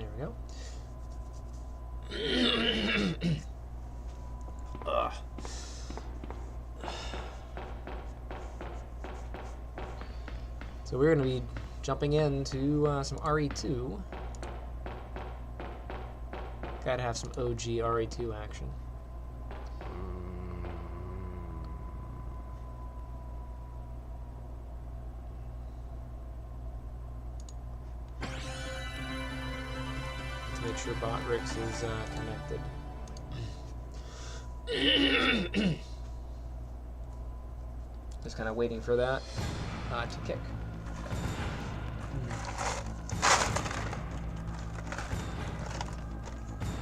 There we go. Ugh. So we're going to be jumping into some RE2. Gotta have some OG RE2 action. Let's make sure Botrix is connected. Just kind of waiting for that to kick.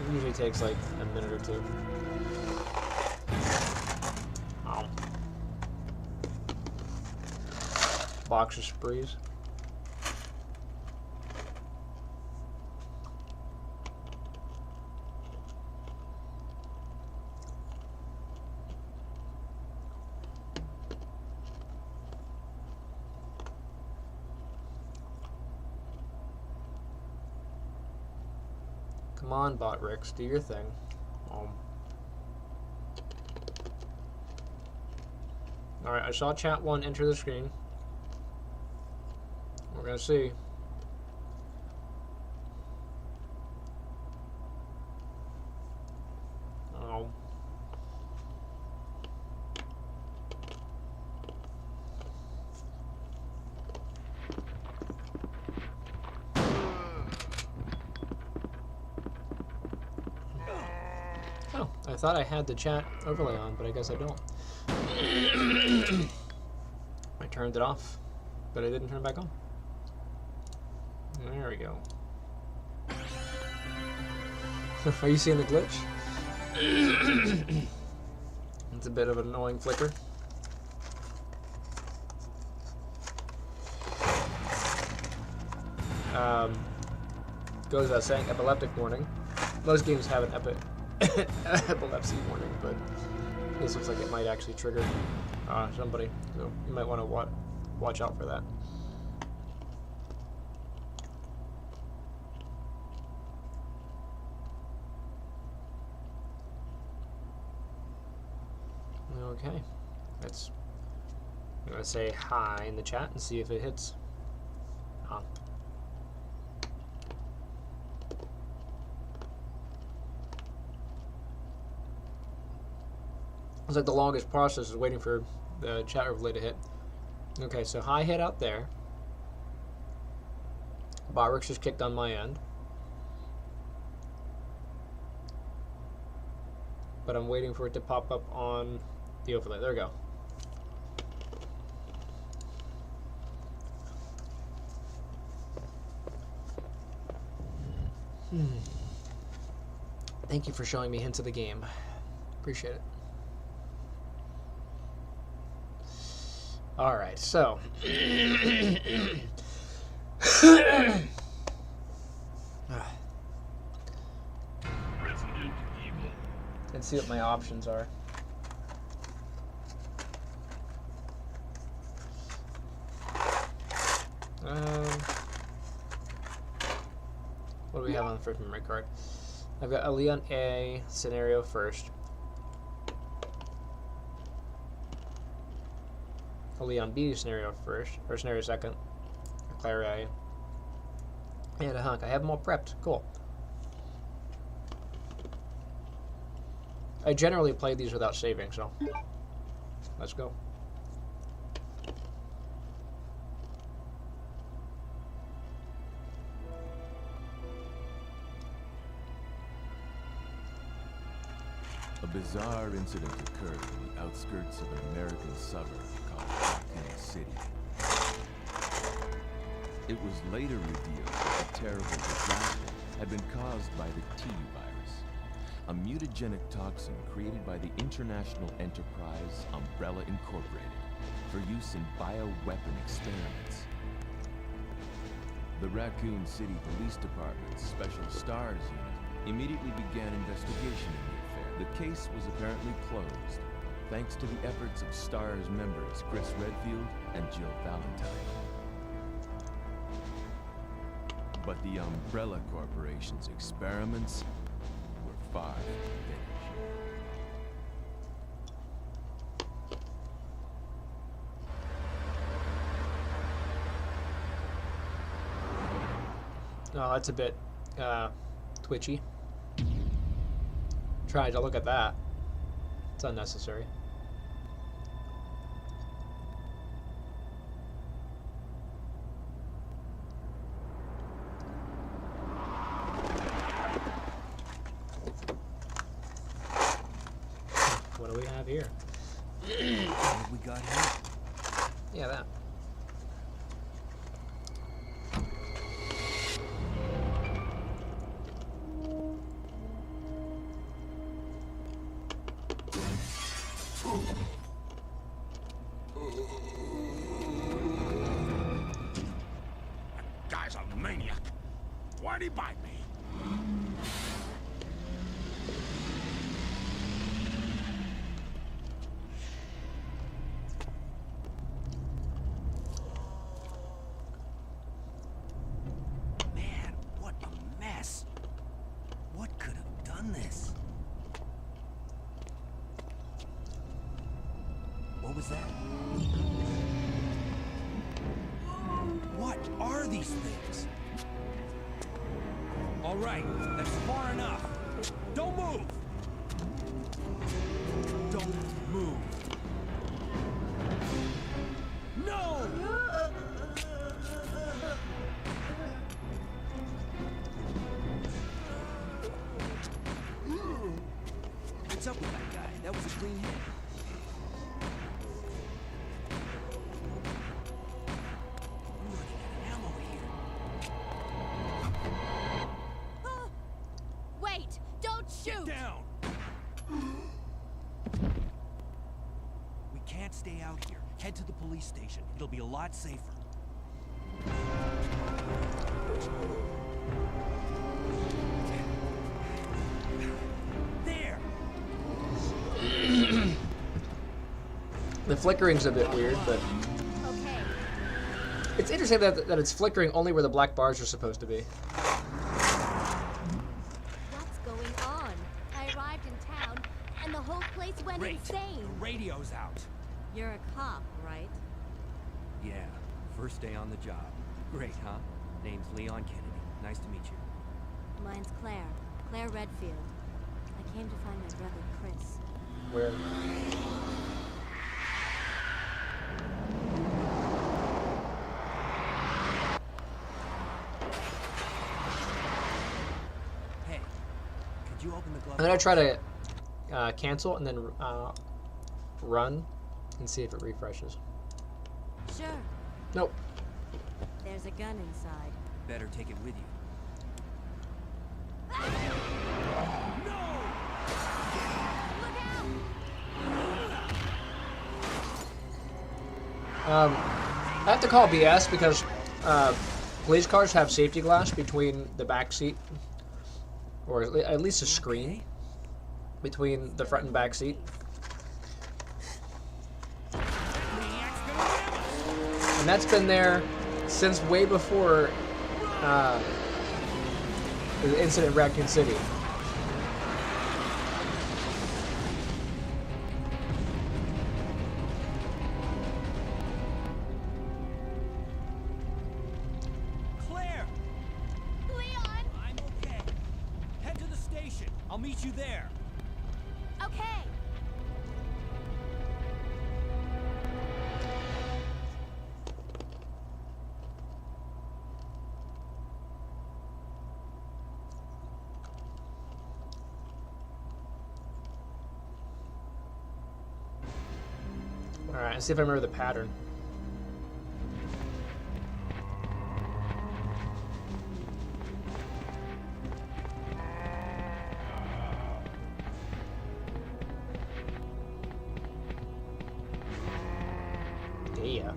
It usually takes like a minute or two. Ow. Boxer sprees. Come on, Botrix, do your thing. Alright, I saw chat 1 enter the screen. We're gonna see. Oh. Oh, I thought I had the chat overlay on, but I guess I don't. I turned it off, but I didn't turn it back on. There we go. Are you seeing the glitch? It's a bit of an annoying flicker. Goes without saying, epileptic warning. Most games have an epilepsy warning, but this looks like it might actually trigger somebody, so you might want to watch out for that. Okay, I'm gonna say hi in the chat and see if it hits. It's like the longest process is waiting for the chat overlay to hit. Okay, so hi hit out there. Botrix just kicked on my end. But I'm waiting for it to pop up on the overlay. There we go. Thank you for showing me hints of the game. Appreciate it. All right, so let's see what my options are. What do we have on the first memory card? I've got a Leon A scenario first. A Leon B scenario first, or scenario second, a Claire A, and a Hunk. I have them all prepped. Cool. I generally play these without saving, so let's go. A bizarre incident occurred in the outskirts of an American suburb called Raccoon City. It was later revealed that the terrible disaster had been caused by the T virus, a mutagenic toxin created by the international enterprise Umbrella Incorporated for use in bioweapon experiments. The Raccoon City Police Department's Special Stars Unit immediately began investigation in the affair. The case was apparently closed, thanks to the efforts of STARS members Chris Redfield and Jill Valentine. But the Umbrella Corporation's experiments were far from finished. Oh, that's a bit twitchy. Tried to look at that. It's unnecessary. What do we have here? What we got here? Yeah, that. Guy's a maniac. Why'd he bite me? Man, what a mess. What could have done this? What was that? What are these things? All right, that's far enough. Don't move! Don't move. No! What's up with that guy? That was a clean hit. I'm running out of ammo here. Wait! Don't shoot! Get down! We can't stay out here. Head to the police station. It'll be a lot safer. There! The flickering's a bit weird, but Okay. it's interesting that it's flickering only where the black bars are supposed to be. What's going on? I arrived in town, and the whole place went Great. insane. The radio's out. You're a cop, right? Yeah, first day on the job. Great, huh? Name's Leon Kennedy. Nice to meet you. Mine's Claire. Claire Redfield. I came to find my brother, Chris. Where? Hey, could you open the glove? I'm gonna try to cancel and then run and see if it refreshes. Sure. Nope. There's a gun inside. Better take it with you. I have to call BS because police cars have safety glass between the back seat, or at least a screen between the front and back seat. And that's been there since way before the incident in Raccoon City. Claire! Leon! I'm okay. Head to the station. I'll meet you there. Okay. Alright, let's see if I remember the pattern. Yeah.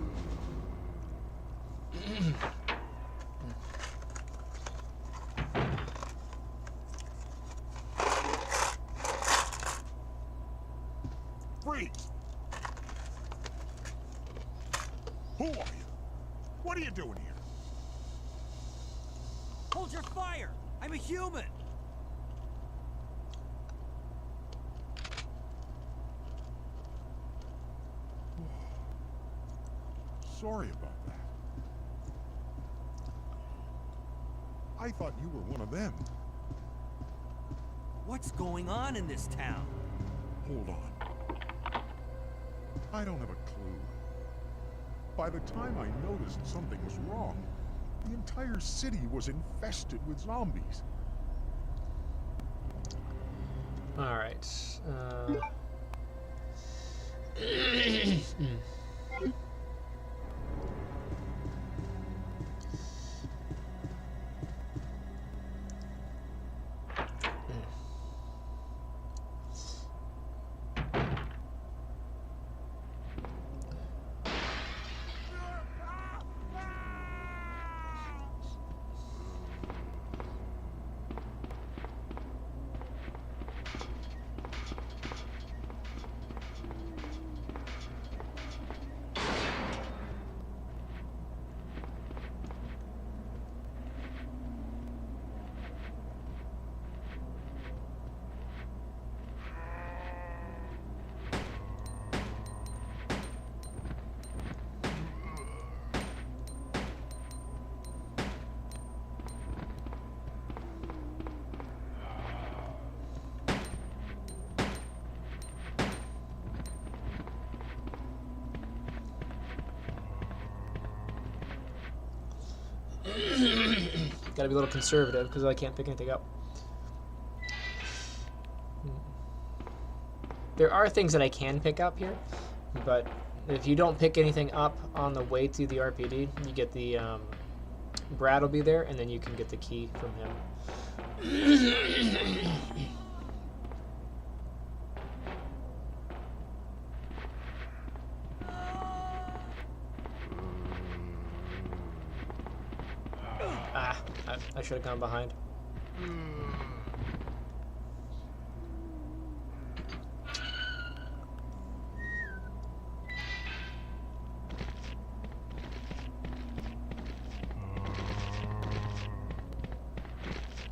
Freeze! Who are you? What are you doing here? Hold your fire! I'm a human! Sorry about that. I thought you were one of them. What's going on in this town? Hold on. I don't have a clue. By the time I noticed something was wrong, the entire city was infested with zombies. All right. Gotta be a little conservative because I can't pick anything up. There are things that I can pick up here, but if you don't pick anything up on the way to the RPD, you get the Brad will be there, and then you can get the key from him. I should have gone behind.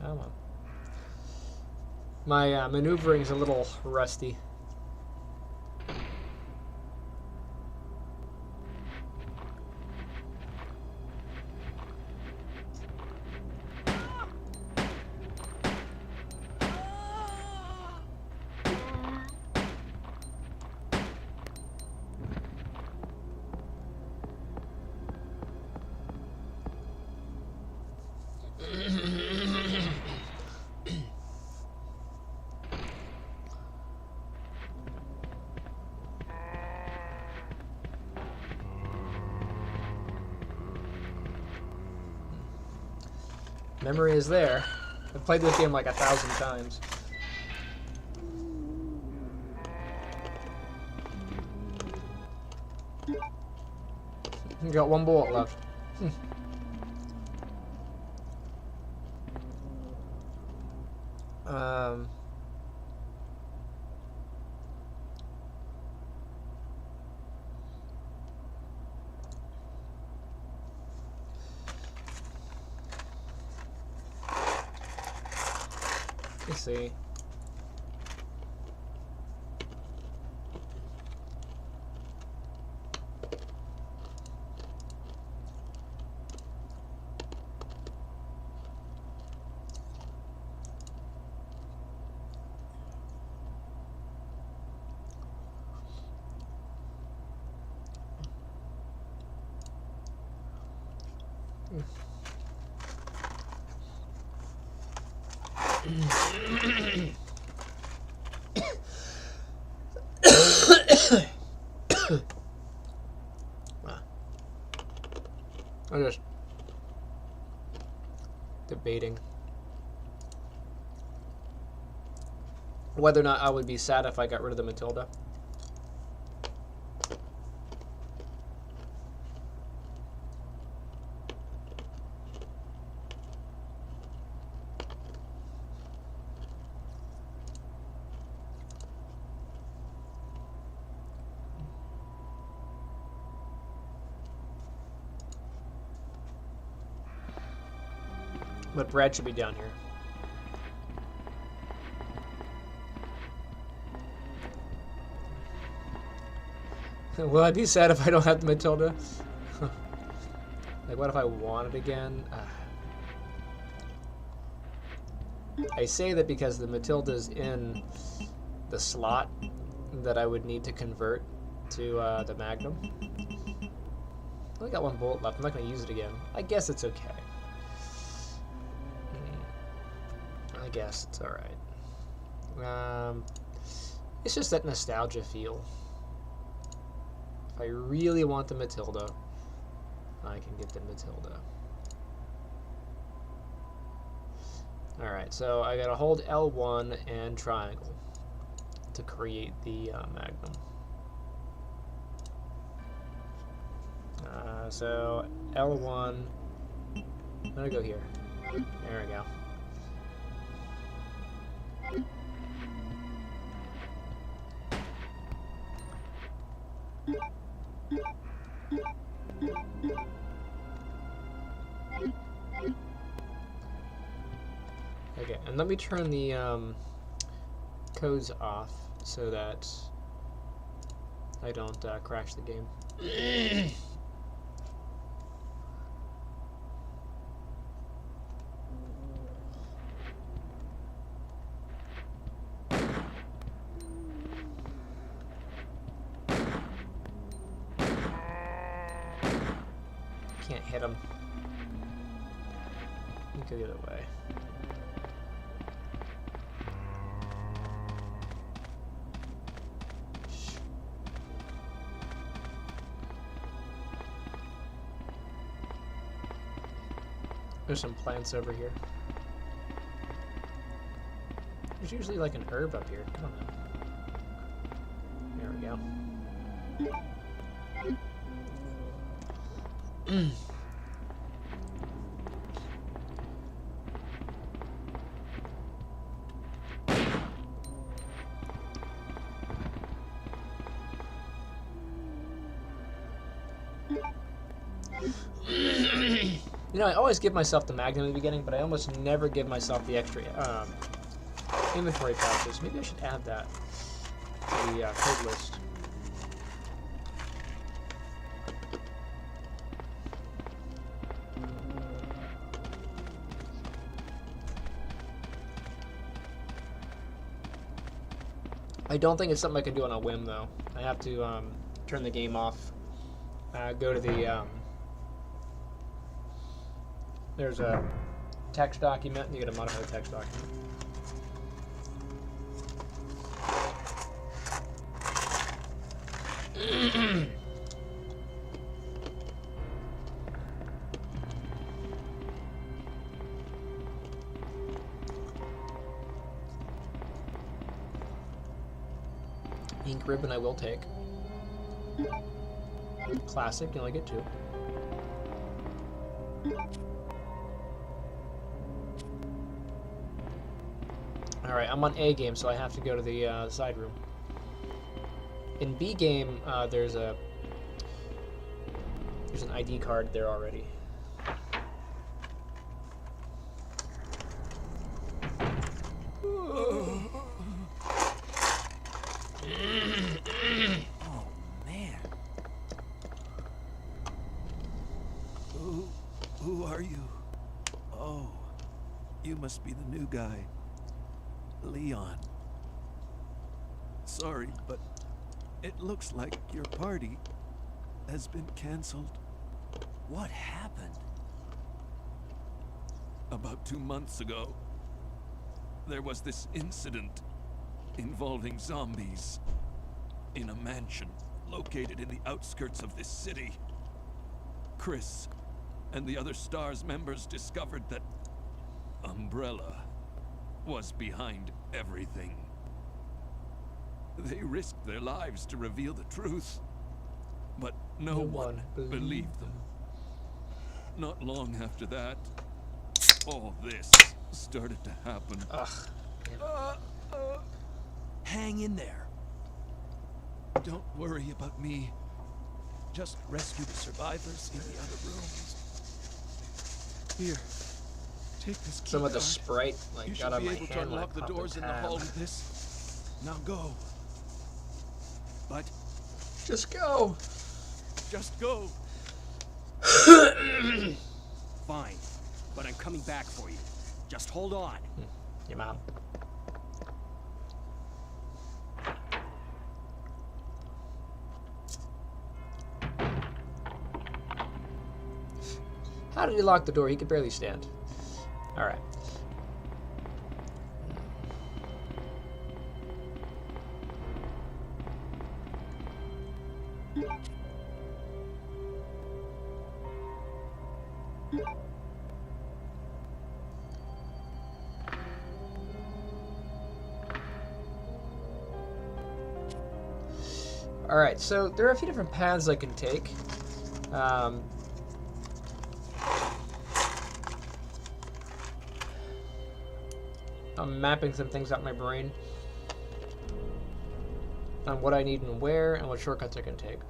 Come on. My maneuvering is a little rusty. Memory is there. I've played this game like 1,000 times. You got one bullet left. Let's see. I'm just debating whether or not I would be sad if I got rid of the Matilda. But Brad should be down here. Will I be sad if I don't have the Matilda? Like, what if I want it again? I say that because the Matilda's in the slot that I would need to convert to the Magnum. I only got one bullet left. I'm not going to use it again. I guess it's okay. I guess it's alright. It's just that nostalgia feel. If I really want the Matilda, I can get the Matilda. Alright, so I gotta hold L1 and triangle to create the Magnum. So L1, I'm gonna go here. There we go. Okay, and let me turn the codes off so that I don't crash the game. Can't hit him. You go the other way. There's some plants over here. There's usually like an herb up here. Come on now. There we go. You know, I always give myself the Magnum in the beginning, but I almost never give myself the extra inventory pouches. Maybe I should add that to the code list. I don't think it's something I can do on a whim, though. I have to turn the game off, go to the... there's a text document, and you gotta modify the text document. Ink ribbon I will take. Classic, you only get 2. Alright, I'm on A game, so I have to go to the side room. In B game, there's an ID card there already. Oh, man. Who are you? Oh, you must be the new guy. Leon. Sorry, but it looks like your party has been canceled. What happened? About 2 months ago, there was this incident involving zombies in a mansion located in the outskirts of this city. Chris and the other STARS members discovered that Umbrella was behind everything. They risked their lives to reveal the truth, but no one believed them. Not long after that, all this started to happen. Hang in there. Don't worry about me. Just rescue the survivors in the other rooms. Here, Take this key Some of the card. sprite like You got should on be my able to hand when I unlock the popped doors in the tab. hall with this. Now go. But Just go. just go. Fine, but I'm coming back for you. Just hold on. Your mom. How did he lock the door? He could barely stand. All right. All right, so there are a few different paths I can take. I'm mapping some things out in my brain on what I need and where, and what shortcuts I can take.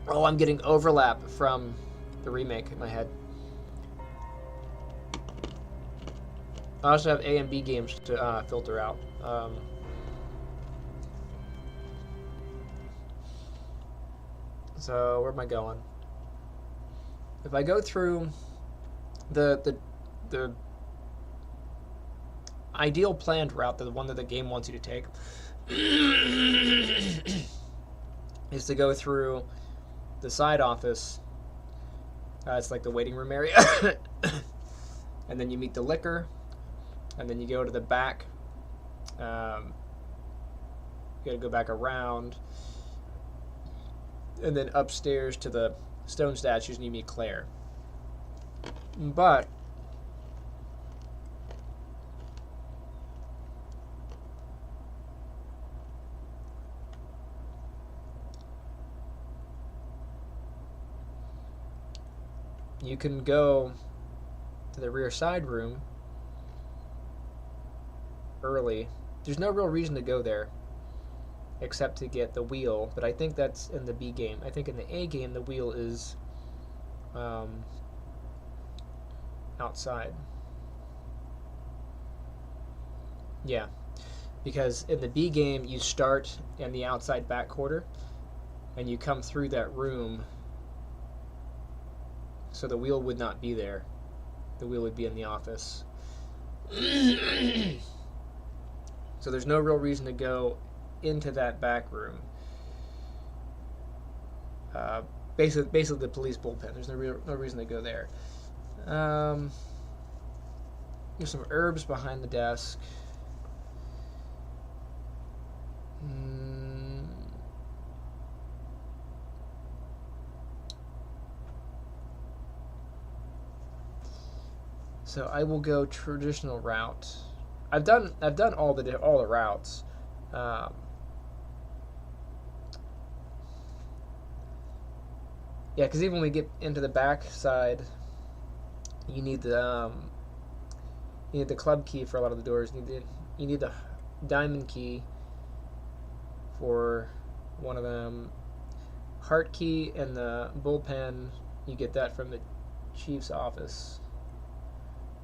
Oh, I'm getting overlap from the remake in my head. I also have A and B games to filter out. So where am I going? If I go through the ideal planned route, the one that the game wants you to take, is to go through the side office. It's like the waiting room area, and then you meet the liquor, and then you go to the back. You gotta go back around, and then upstairs to the stone statues, and you meet Claire. But you can go to the rear side room early. There's no real reason to go there except to get the wheel, but I think that's in the B game. I think in the A game the wheel is outside. Yeah, because in the B game you start in the outside back quarter and you come through that room, so the wheel would not be there. The wheel would be in the office. So there's no real reason to go into that back room. Basically the police bullpen. There's no reason to go there. There's some herbs behind the desk. So I will go traditional route. I've done all the routes. Yeah, because even when we get into the back side, you need the club key for a lot of the doors. You need the diamond key for one of them. Heart key and the bullpen, you get that from the chief's office.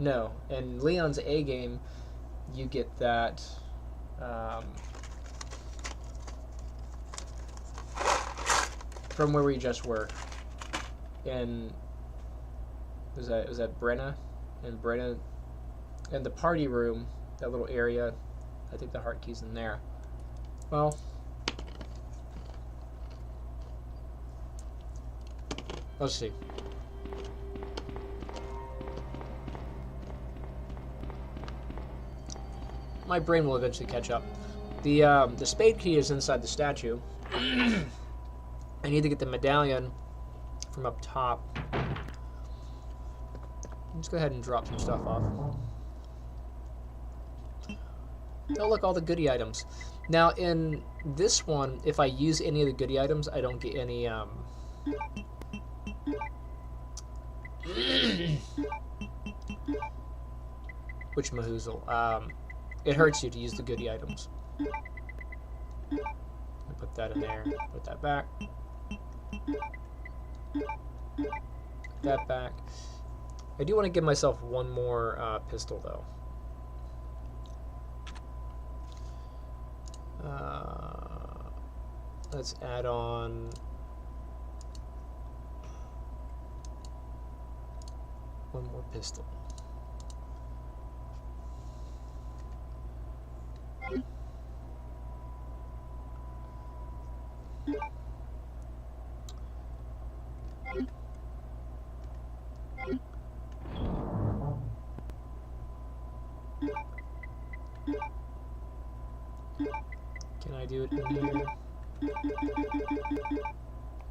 No, in Leon's A game, you get that from where we just were. And was that Brenna? And Brenna in the party room, that little area, I think the heart key's in there. Well, let's see. My brain will eventually catch up. The spade key is inside the statue. I need to get the medallion from up top. Let's go ahead and drop some stuff off. Oh look, all the goodie items. Now in this one, if I use any of the goodie items, I don't get any whatchamahoozle. It hurts you to use the goodie items. Put that in there, put that back. that back. I do want to give myself one more pistol, though. Let's add on one more pistol. Can I do it in here?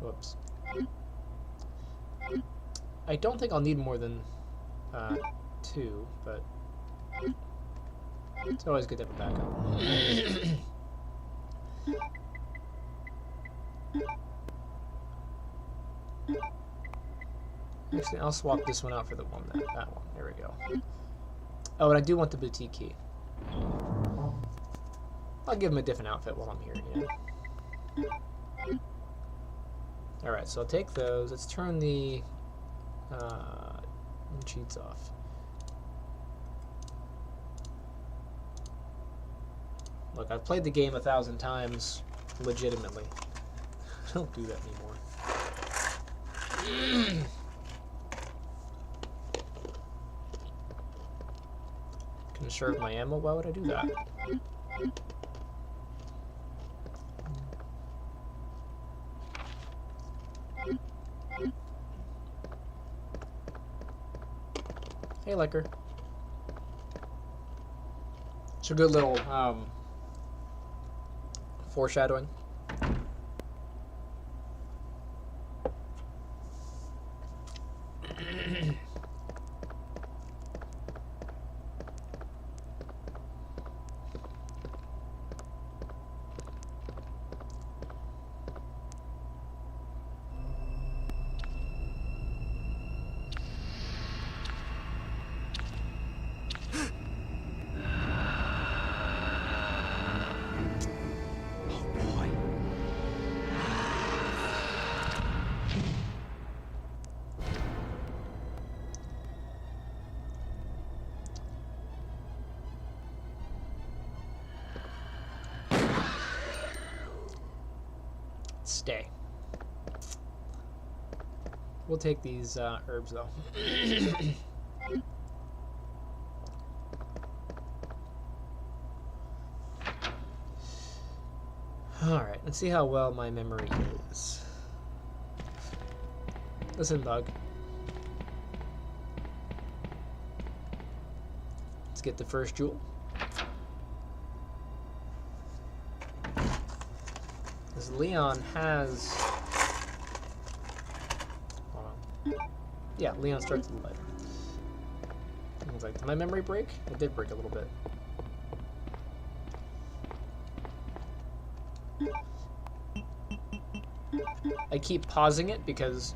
Whoops. I don't think I'll need more than 2, but it's always good to have a backup. Actually, I'll swap this one out for the one that one. There we go. Oh, and I do want the boutique key. I'll give him a different outfit while I'm here, you know. Alright, so I'll take those. Let's turn the cheats off. Look, I've played the game 1,000 times legitimately. I don't do that anymore. Conserve my ammo? Why would I do that? Hey, Licker. It's a good little foreshadowing. Stay. We'll take these herbs though. Alright, let's see how well my memory is. Listen, Bug. Let's get the first jewel. Because Leon has... Hold on. Yeah, Leon starts with the lighter. I was like, did my memory break? It did break a little bit. I keep pausing it because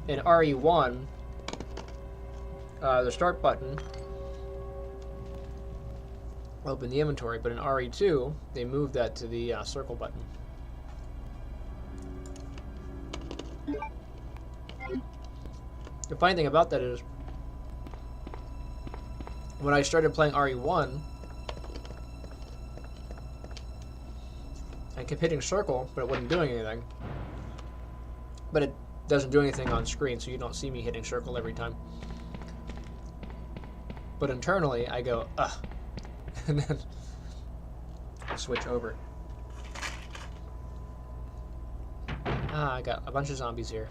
in RE1, the start button opened the inventory, but in RE2, they moved that to the circle button. The funny thing about that is, when I started playing RE1, I kept hitting circle, but it wasn't doing anything. But it doesn't do anything on screen, so you don't see me hitting circle every time. But internally, I go, ugh, and then switch over. Ah, I got a bunch of zombies here.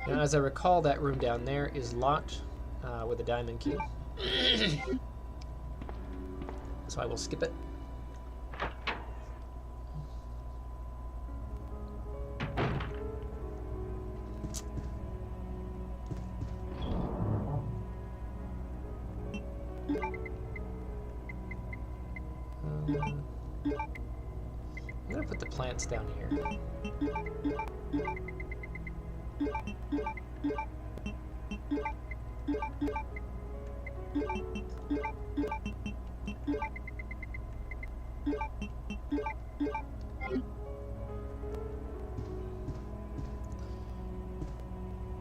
Now, as I recall, that room down there is locked with a diamond key. So I will skip it. I'm gonna put the plants down here.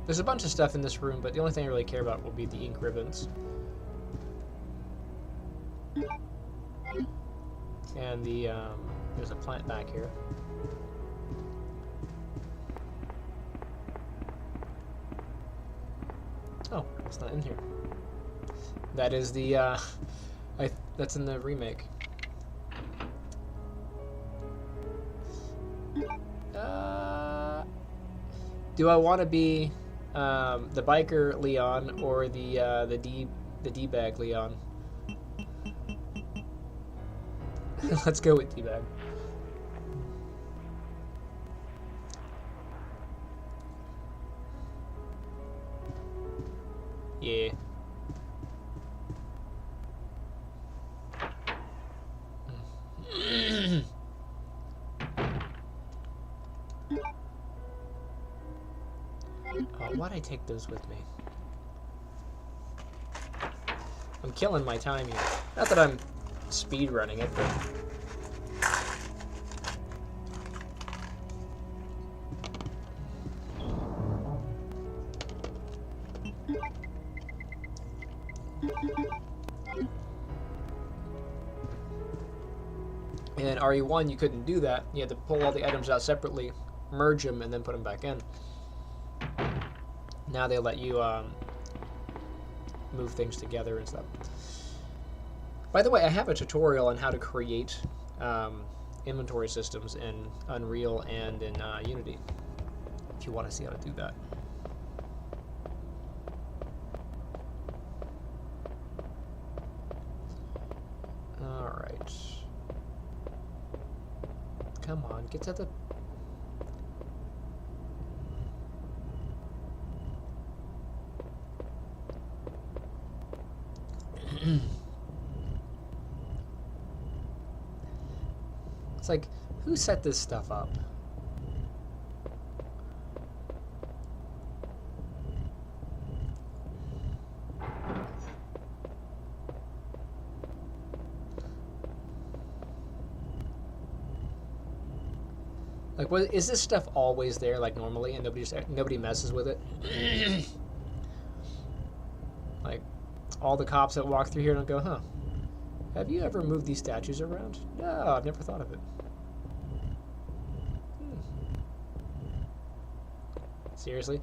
There's a bunch of stuff in this room, but the only thing I really care about will be the ink ribbons. And the, there's a plant back here. Oh, it's not in here. That is the, that's in the remake. Do I want to be the biker Leon or the D-bag Leon? Let's go with D-bag. Yeah. Why'd I take those with me? I'm killing my time here. Not that I'm speed running it, but in RE1 you couldn't do that. You had to pull all the items out separately, merge them, and then put them back in. Now they let you move things together and stuff. By the way, I have a tutorial on how to create inventory systems in Unreal and in Unity, if you want to see how to do that. Alright. Come on, get to the... It's like, who set this stuff up? Like, what is this stuff always there, like normally, and nobody messes with it? Like, all the cops that walk through here don't go, huh? Have you ever moved these statues around? No, I've never thought of it. Seriously?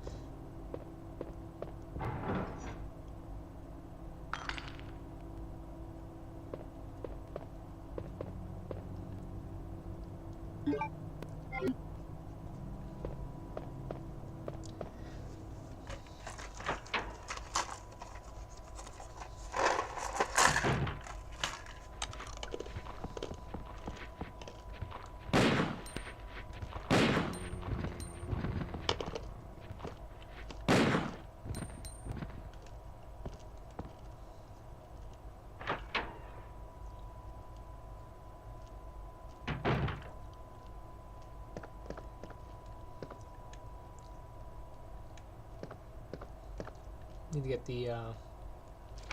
Need to get the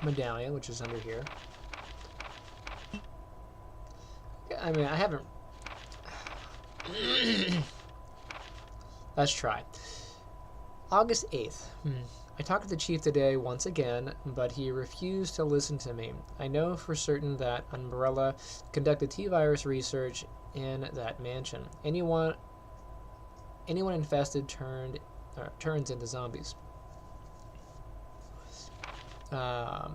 medallion, which is under here. I mean, I haven't... Let's try. August 8th. I talked to the chief today once again, but he refused to listen to me. I know for certain that Umbrella conducted T-virus research in that mansion. Anyone infested turns into zombies. But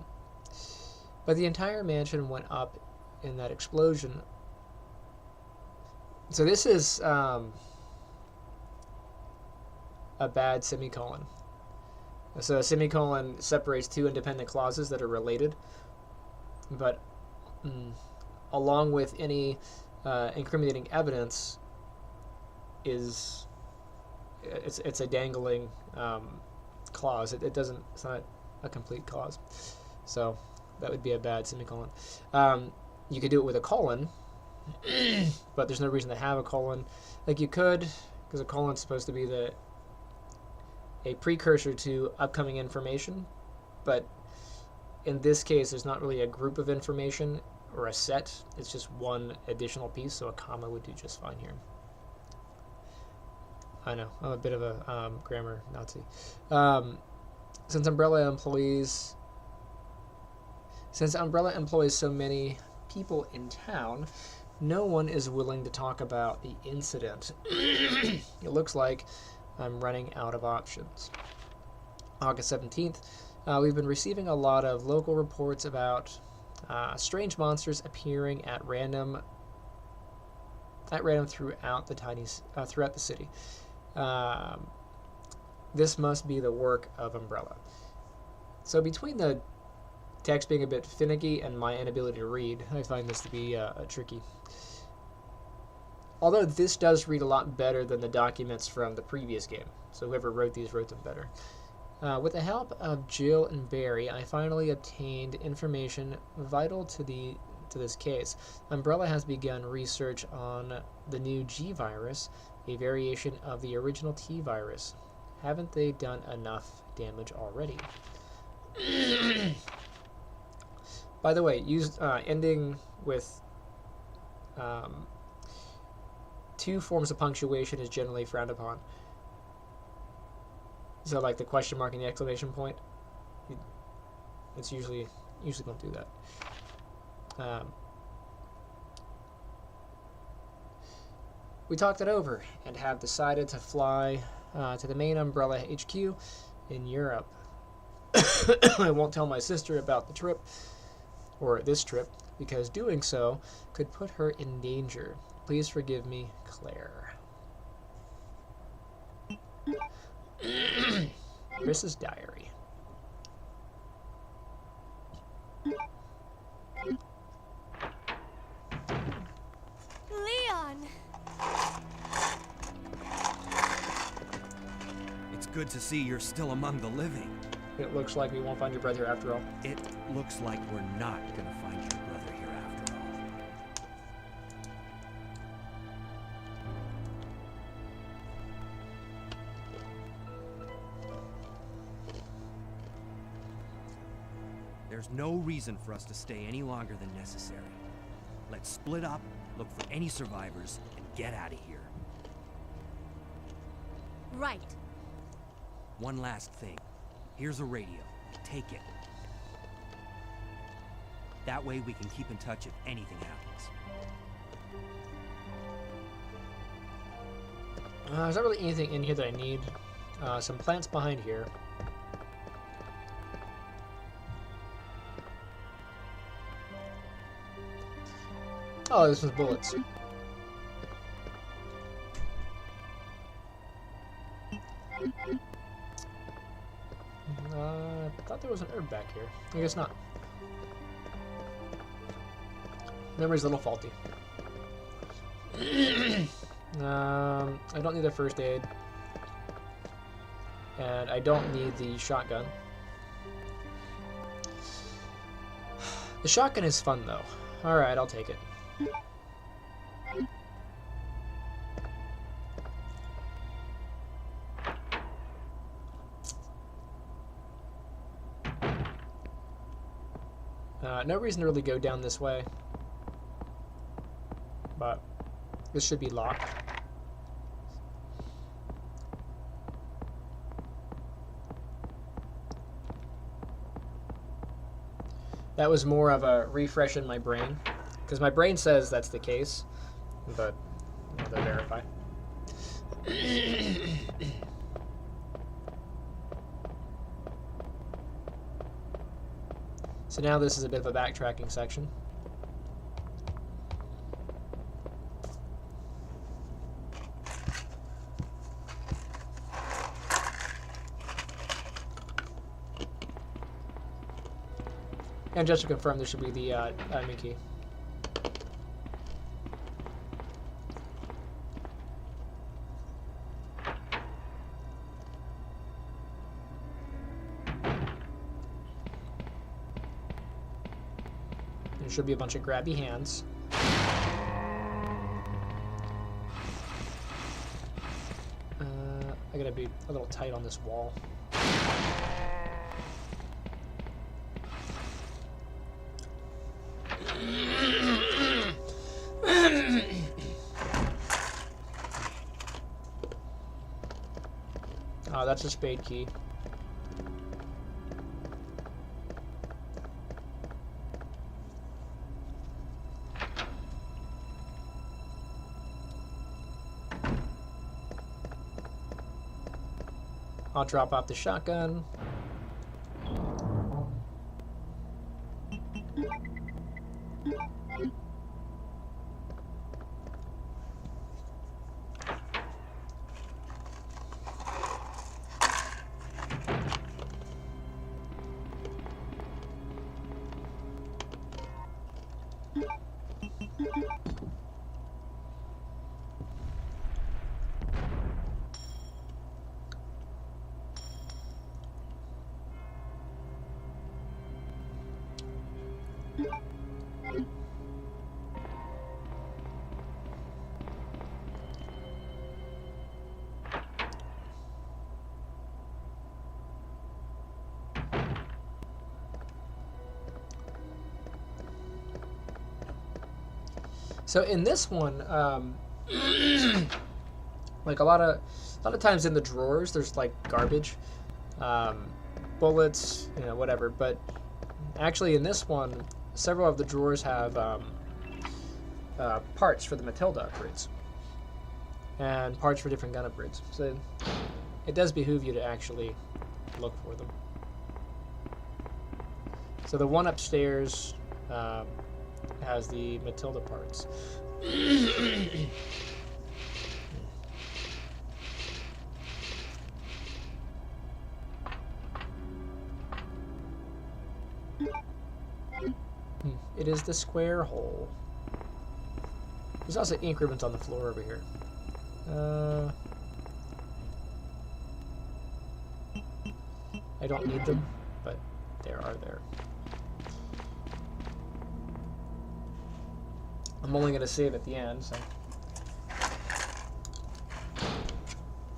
the entire mansion went up in that explosion. So this is a bad semicolon. So a semicolon separates two independent clauses that are related, but along with any incriminating evidence it's a dangling clause. It's not a complete clause. So that would be a bad semicolon. You could do it with a colon, but there's no reason to have a colon. Like you could, because a colon's supposed to be a precursor to upcoming information, but in this case, there's not really a group of information or a set. It's just one additional piece, so a comma would do just fine here. I know, I'm a bit of a grammar Nazi. Since Umbrella employs so many people in town, no one is willing to talk about the incident. It looks like I'm running out of options. August 17th, we've been receiving a lot of local reports about strange monsters appearing at random throughout the city. This must be the work of Umbrella. So between the text being a bit finicky and my inability to read, I find this to be tricky. Although this does read a lot better than the documents from the previous game, so whoever wrote these wrote them better. With the help of Jill and Barry, I finally obtained information vital to this case. Umbrella has begun research on the new G virus, a variation of the original T virus. Haven't they done enough damage already? By the way, ending with two forms of punctuation is generally frowned upon. So like the question mark and the exclamation point, it's usually don't do that. We talked it over and have decided to fly to the main Umbrella HQ in Europe. I won't tell my sister about the trip, or this trip, because doing so could put her in danger. Please forgive me, Claire. Chris's diary. Leon! It's good to see you're still among the living. It looks like we won't find your brother after all. It looks like we're not gonna find your brother here after all. There's no reason for us to stay any longer than necessary. Let's split up, look for any survivors, and get out of here. Right. One last thing. Here's a radio. Take it. That way we can keep in touch if anything happens. There's not really anything in here that I need. Some plants behind here. Oh, this was bullets. I thought there was an herb back here. I guess not. Memory's a little faulty. I don't need a first aid. And I don't need the shotgun. The shotgun is fun, though. Alright, I'll take it. No reason to really go down this way, but this should be locked. That was more of a refresh in my brain, because my brain says that's the case, but I'll have to verify. So now this is a bit of a backtracking section. And just to confirm, this should be the admin key. There should be a bunch of grabby hands. I gotta be a little tight on this wall. Oh, that's a spade key. I'll drop off the shotgun. So in this one, like a lot of times in the drawers, there's like garbage, bullets, you know, whatever. But actually, in this one, several of the drawers have parts for the Matilda upgrades and parts for different gun upgrades. So it does behoove you to actually look for them. So the one upstairs has the Matilda parts. It is the square hole. There's also increments on the floor over here. I don't need them, but they are there. I'm only going to save at the end, so...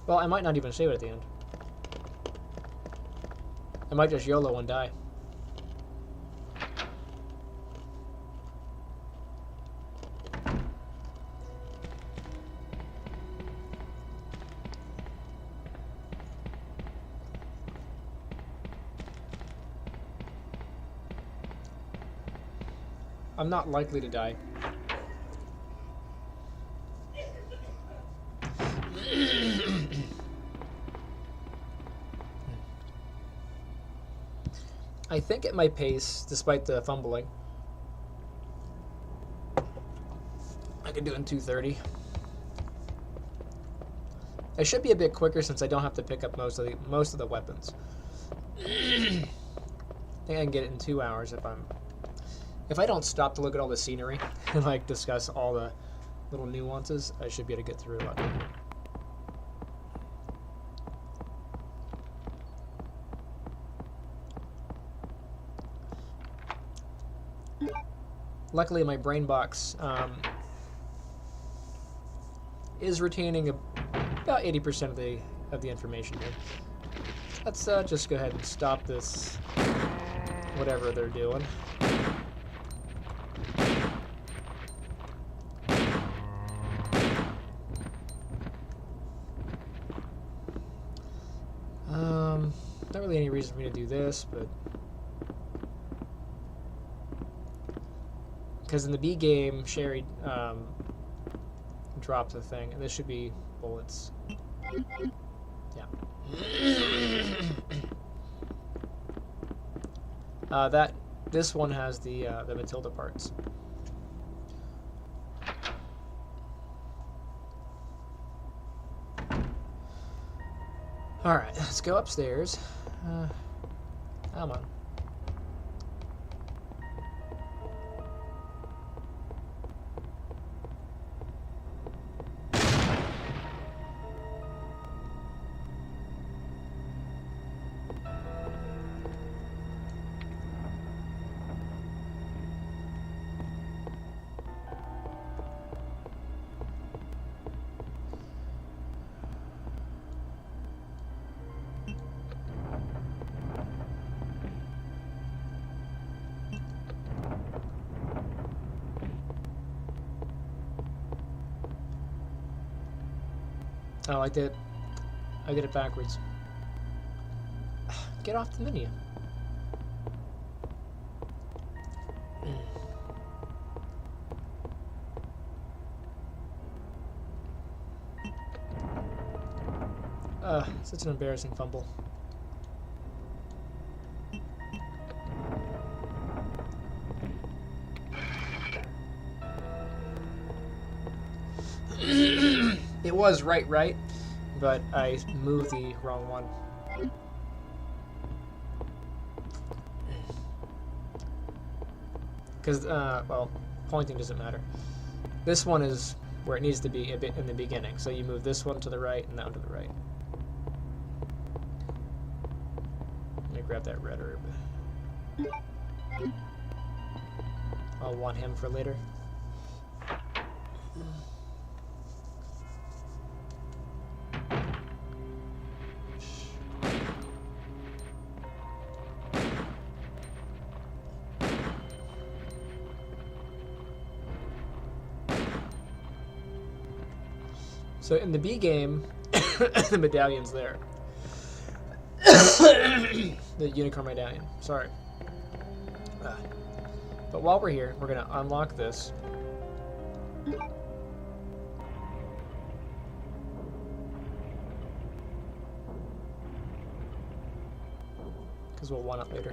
Well, I might not even save it at the end. I might just YOLO and die. I'm not likely to die. I think at my pace, despite the fumbling, I can do it in 2:30. I should be a bit quicker since I don't have to pick up most of the weapons. I think I can get it in 2 hours if I don't stop to look at all the scenery and like discuss all the little nuances. I should be able to get through a lot quicker. Luckily, my brain box is retaining about 80% of the information here. Let's just go ahead and stop this, whatever they're doing. Not really any reason for me to do this, but because in the B game, Sherry drops a thing, and this should be bullets. Yeah. This one has the Matilda parts. All right, let's go upstairs. Come on. Oh, I did it backwards. Get off the menu. Such an embarrassing fumble. It was right, but I moved the wrong one. Because, well, pointing doesn't matter. This one is where it needs to be a bit in the beginning, so you move this one to the right and that one to the right. Let me grab that red herb. I'll want him for later. So in the B game, the medallion's there. The unicorn medallion, sorry. But while we're here, we're gonna unlock this. Because we'll want it later.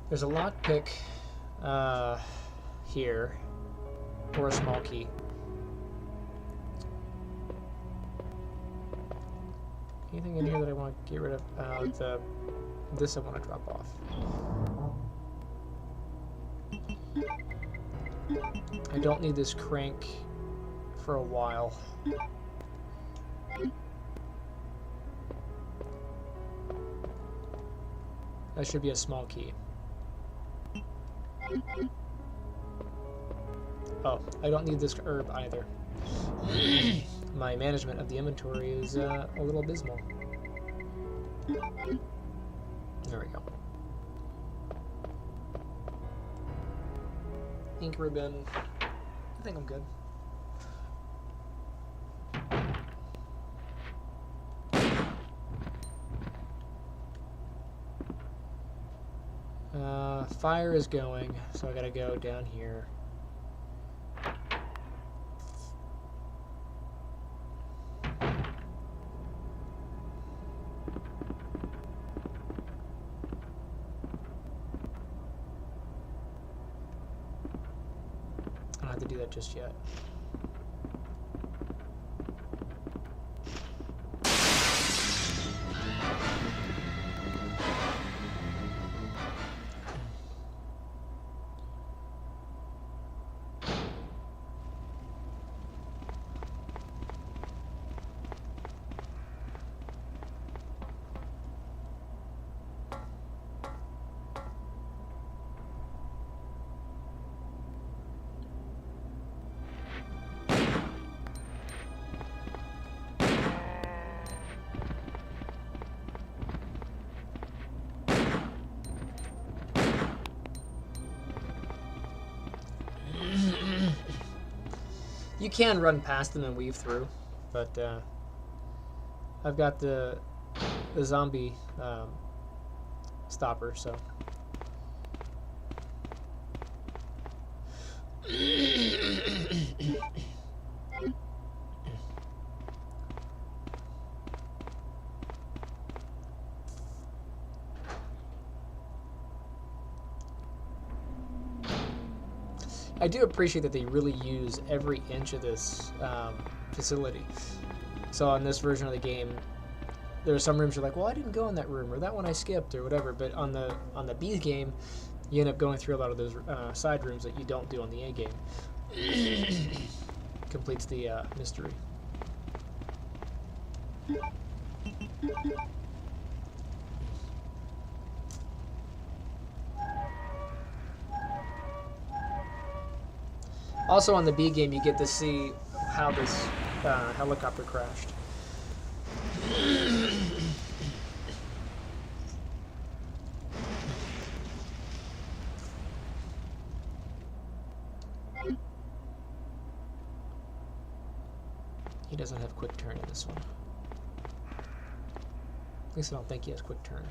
There's a lockpick here, or a small key. Anything in here that I want to get rid of? This I want to drop off. I don't need this crank for a while. That should be a small key. Oh, I don't need this herb either. My management of the inventory is a little abysmal. There we go. Ink ribbon. I think I'm good. Fire is going, so I gotta go down here. I don't have to do that just yet. You can run past them and weave through, but I've got the zombie stopper, so. I do appreciate that they really use every inch of this facility. So on this version of the game, there are some rooms you're like, well, I didn't go in that room, or that one I skipped, or whatever. But on the B game, you end up going through a lot of those side rooms that you don't do on the A game. Completes the mystery. Also on the B game, you get to see how this helicopter crashed. he doesn't have quick turn in this one. At least I don't think he has quick turn.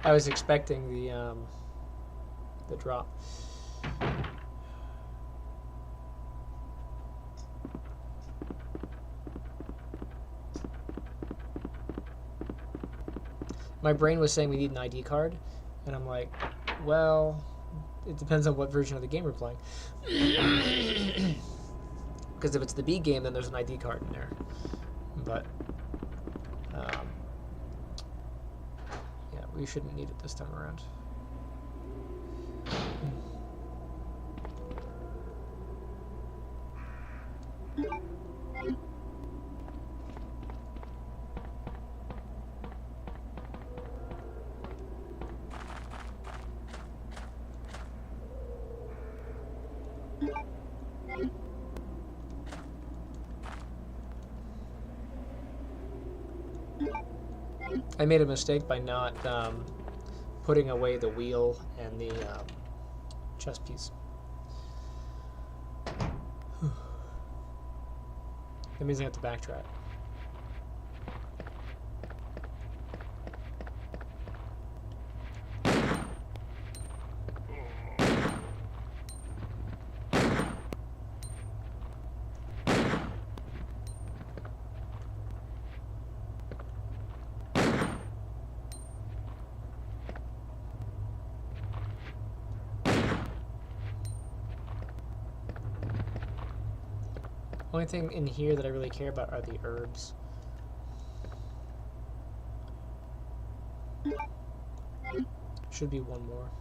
I was expecting the drop. My brain was saying we need an ID card, and I'm like, well, it depends on what version of the game we're playing. Because if it's the B game, then there's an ID card in there. But yeah, we shouldn't need it this time around. I made a mistake by not putting away the wheel and the chess piece. That means I have to backtrack. Only thing in here that I really care about are the herbs. Should be one more.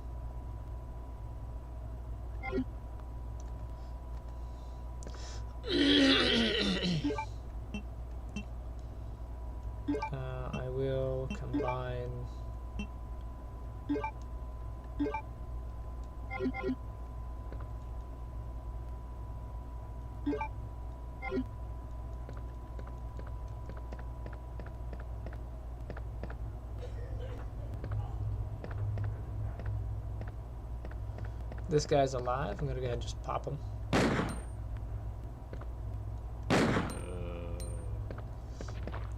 I will combine. This guy's alive. I'm gonna go ahead and just pop him.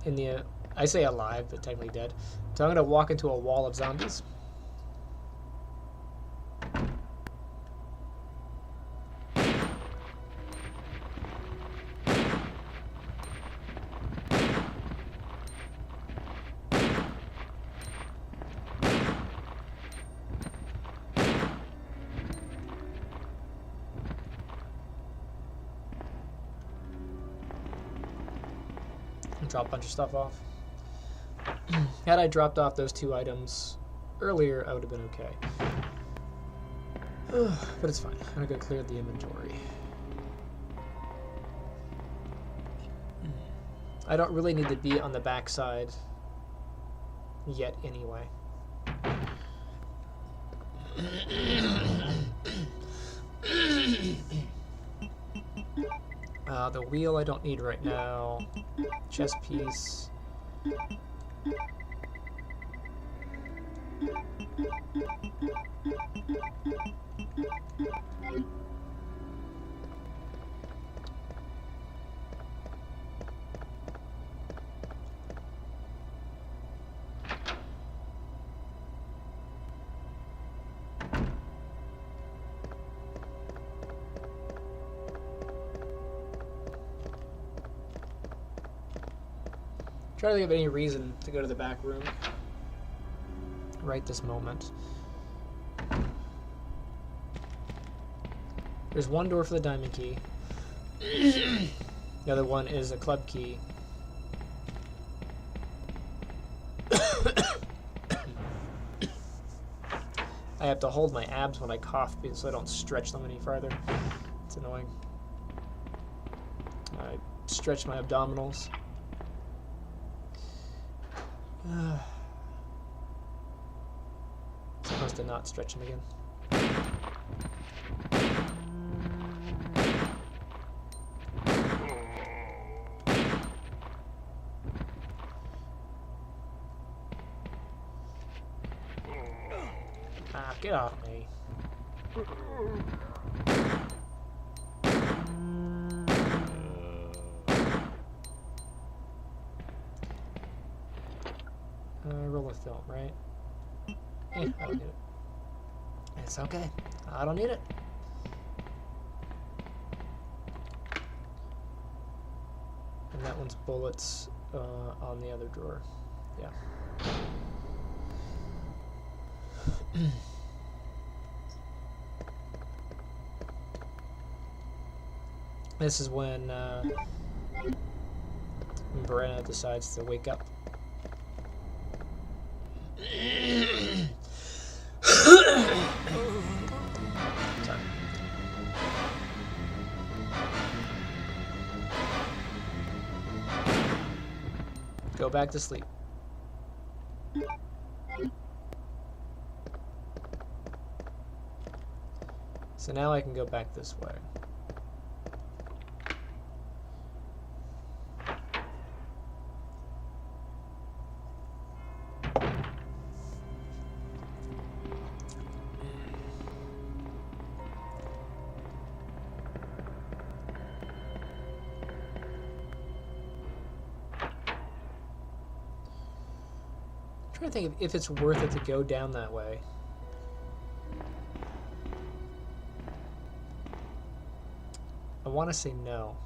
In the, I say alive, but technically dead. So I'm gonna walk into a wall of zombies. Drop a bunch of stuff off. Had I dropped off those 2 items earlier, I would have been okay. But it's fine. I'm gonna go clear the inventory. I don't really need to be on the backside yet anyway. The wheel I don't need right now. Chess piece. Trying to think of any reason to go to the back room right this moment. There's one door for the diamond key. The other one is a club key. I have to hold my abs when I cough so I don't stretch them any farther. It's annoying. I stretch my abdominals. Supposed to not stretch them again. Ah, get off me. Roll of film, right? I don't need it. It's okay. I don't need it. And that one's bullets on the other drawer. Yeah. This is when Brenna decides to wake up. Sorry. Go back to sleep. So now I can go back this way. I'm trying to think if it's worth it to go down that way. I want to say no.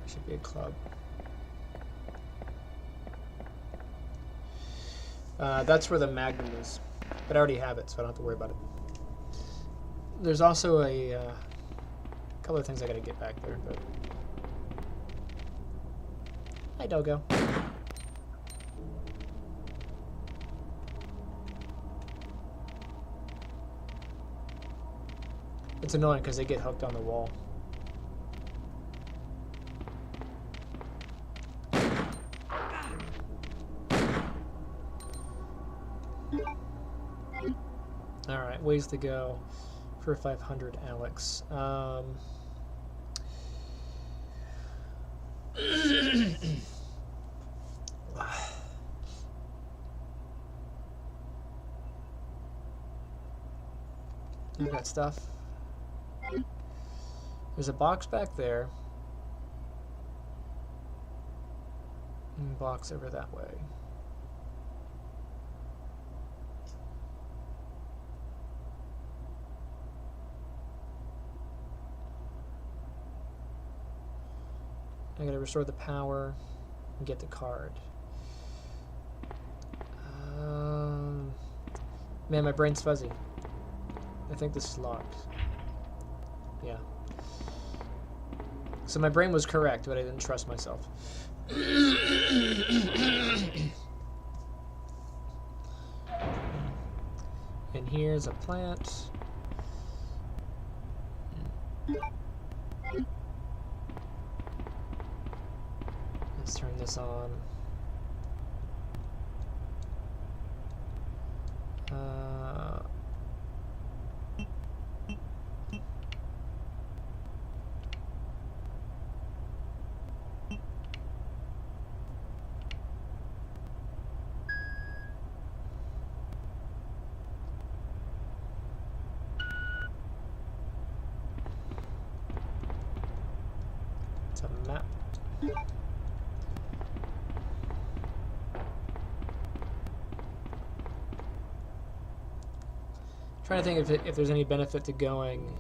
Should be a club. That's where the Magnum is, but I already have it, so I don't have to worry about it. There's also a couple of things I gotta get back there, but hi, Doggo. It's annoying because they get hooked on the wall. Alright, ways to go for 500, Alex. You got stuff. There's a box back there. And box over that way. I gotta restore the power and get the card. Man, my brain's fuzzy. I think this is locked. Yeah. So my brain was correct, but I didn't trust myself. And here's a plant. Let's turn this on. It's a map. Trying to think if there's any benefit to going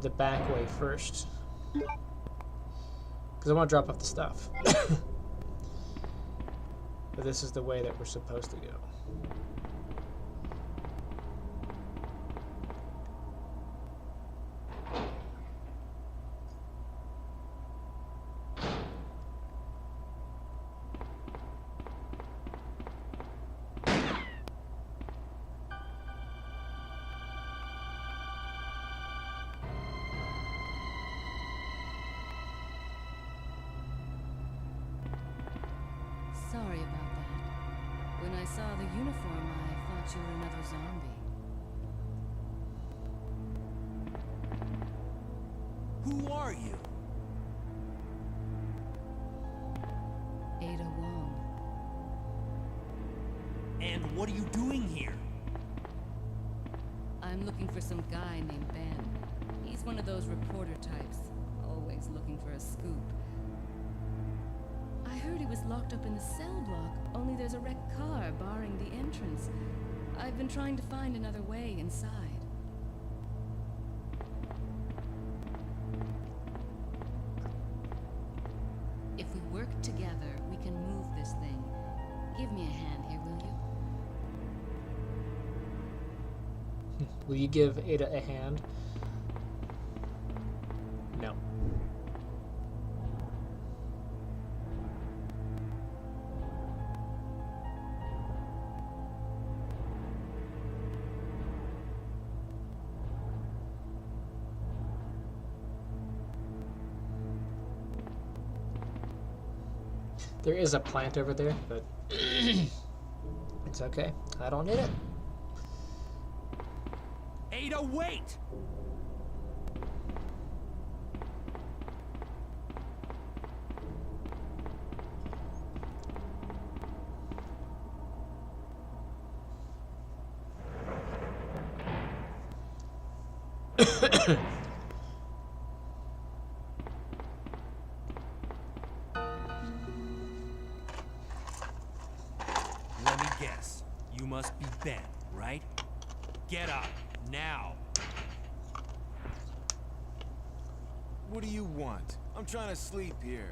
the back way first, because I want to drop off the stuff. But this is the way that we're supposed to go. Sorry about that. When I saw the uniform, I thought you were another zombie. Who are you? Ada Wong. And what are you doing here? I'm looking for some guy named Ben. He's one of those reporter types, always looking for a scoop. I heard he was locked up in the cell block, only there's a wrecked car barring the entrance. I've been trying to find another way inside. If we work together, we can move this thing. Give me a hand here, will you? Will you give Ada a hand? No. There is a plant over there, but it's okay. I don't need it. Ada, wait! Let me guess. You must be Ben, right? Get up, now. What do you want? I'm trying to sleep here.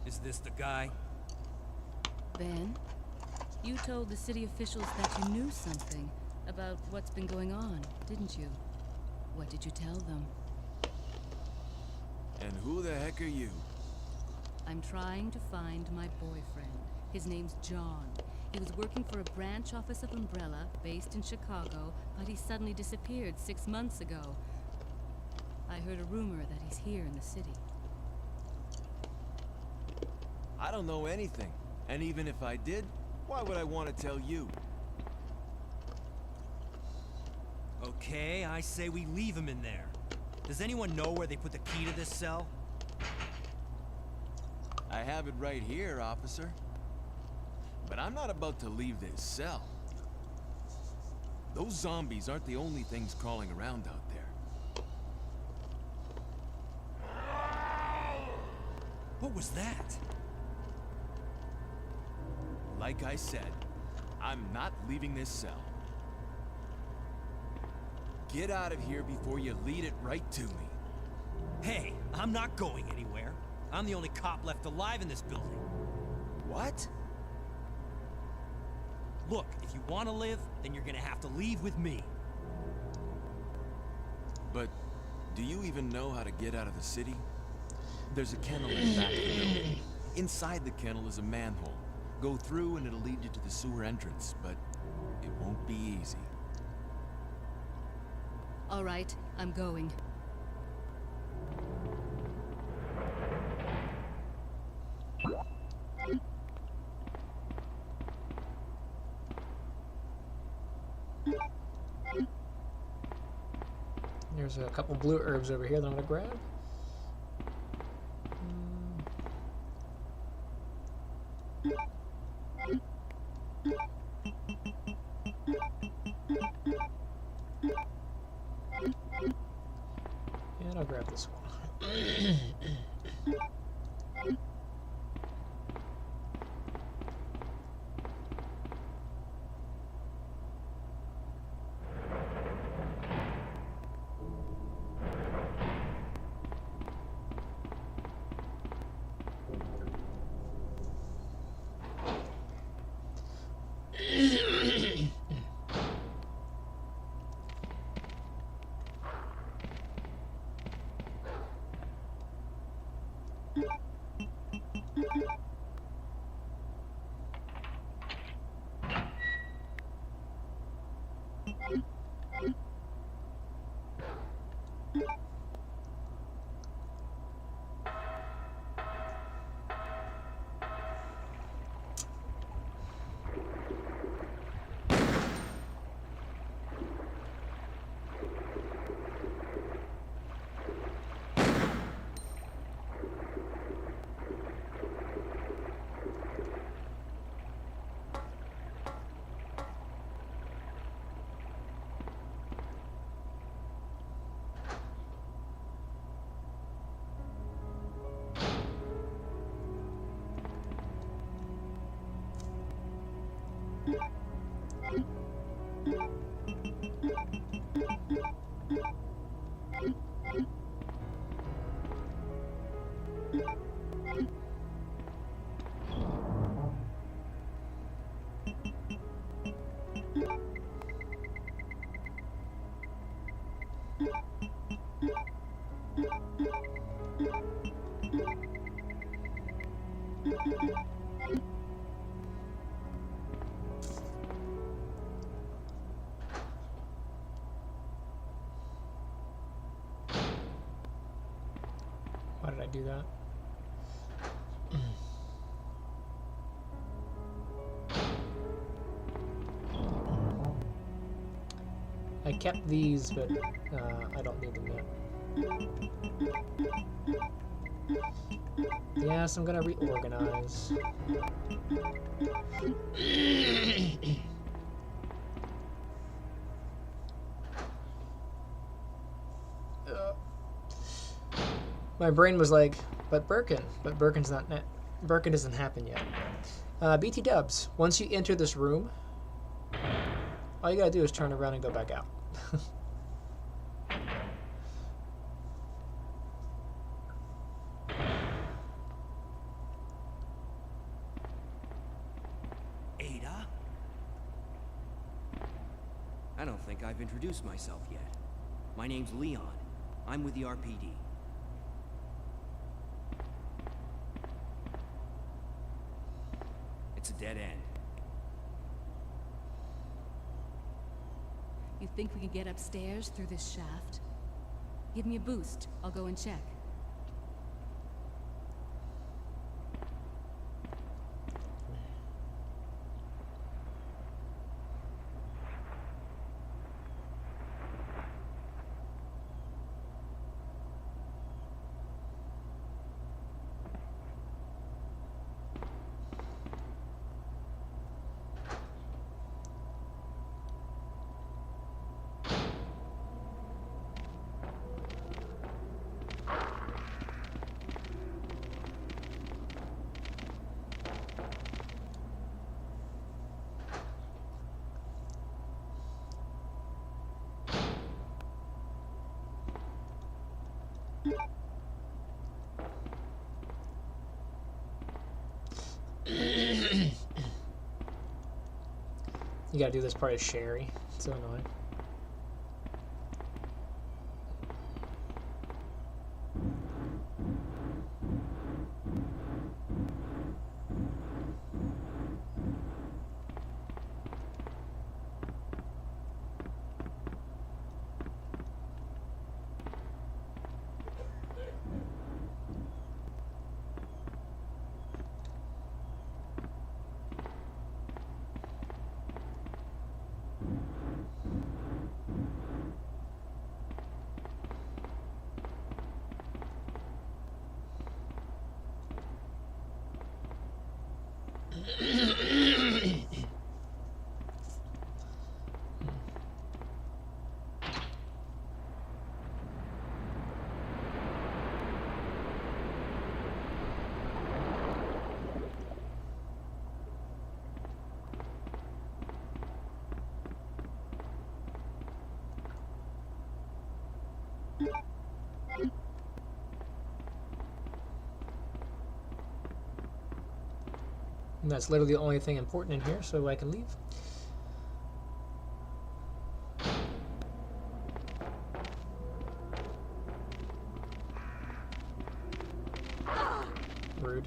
Is this the guy? Ben, you told the city officials that you knew something about what's been going on, didn't you? What did you tell them? And who the heck are you? I'm trying to find my boyfriend. His name's John. He was working for a branch office of Umbrella, based in Chicago, but he suddenly disappeared 6 months ago. I heard a rumor that he's here in the city. I don't know anything. And even if I did, why would I want to tell you? Okay, I say we leave him in there. Does anyone know where they put the key to this cell? I have it right here, officer. But I'm not about to leave this cell. Those zombies aren't the only things crawling around out there. What was that? Like I said, I'm not leaving this cell. Get out of here before you lead it right to me. Hey, I'm not going anywhere. I'm the only cop left alive in this building. What? Look, if you want to live, then you're gonna have to leave with me. But do you even know how to get out of the city? There's a kennel in the back of the building. Inside the kennel is a manhole. Go through and it'll lead you to the sewer entrance, but it won't be easy. All right, I'm going. There's a couple blue herbs over here that I'm gonna grab. And I'll grab this one. Why did I do that? I kept these, but I don't need them yet. Yes, I'm gonna reorganize. My brain was like, but Birkin's not. Birkin doesn't happen yet. BT Dubs. Once you enter this room, all you gotta do is turn around and go back out. Ada? I don't think I've introduced myself yet. My name's Leon. I'm with the RPD. It's a dead end. You think we can get upstairs through this shaft? Give me a boost. I'll go and check. You gotta do this part as Sherry. It's so annoying. And that's literally the only thing important in here, so I can leave. Rude.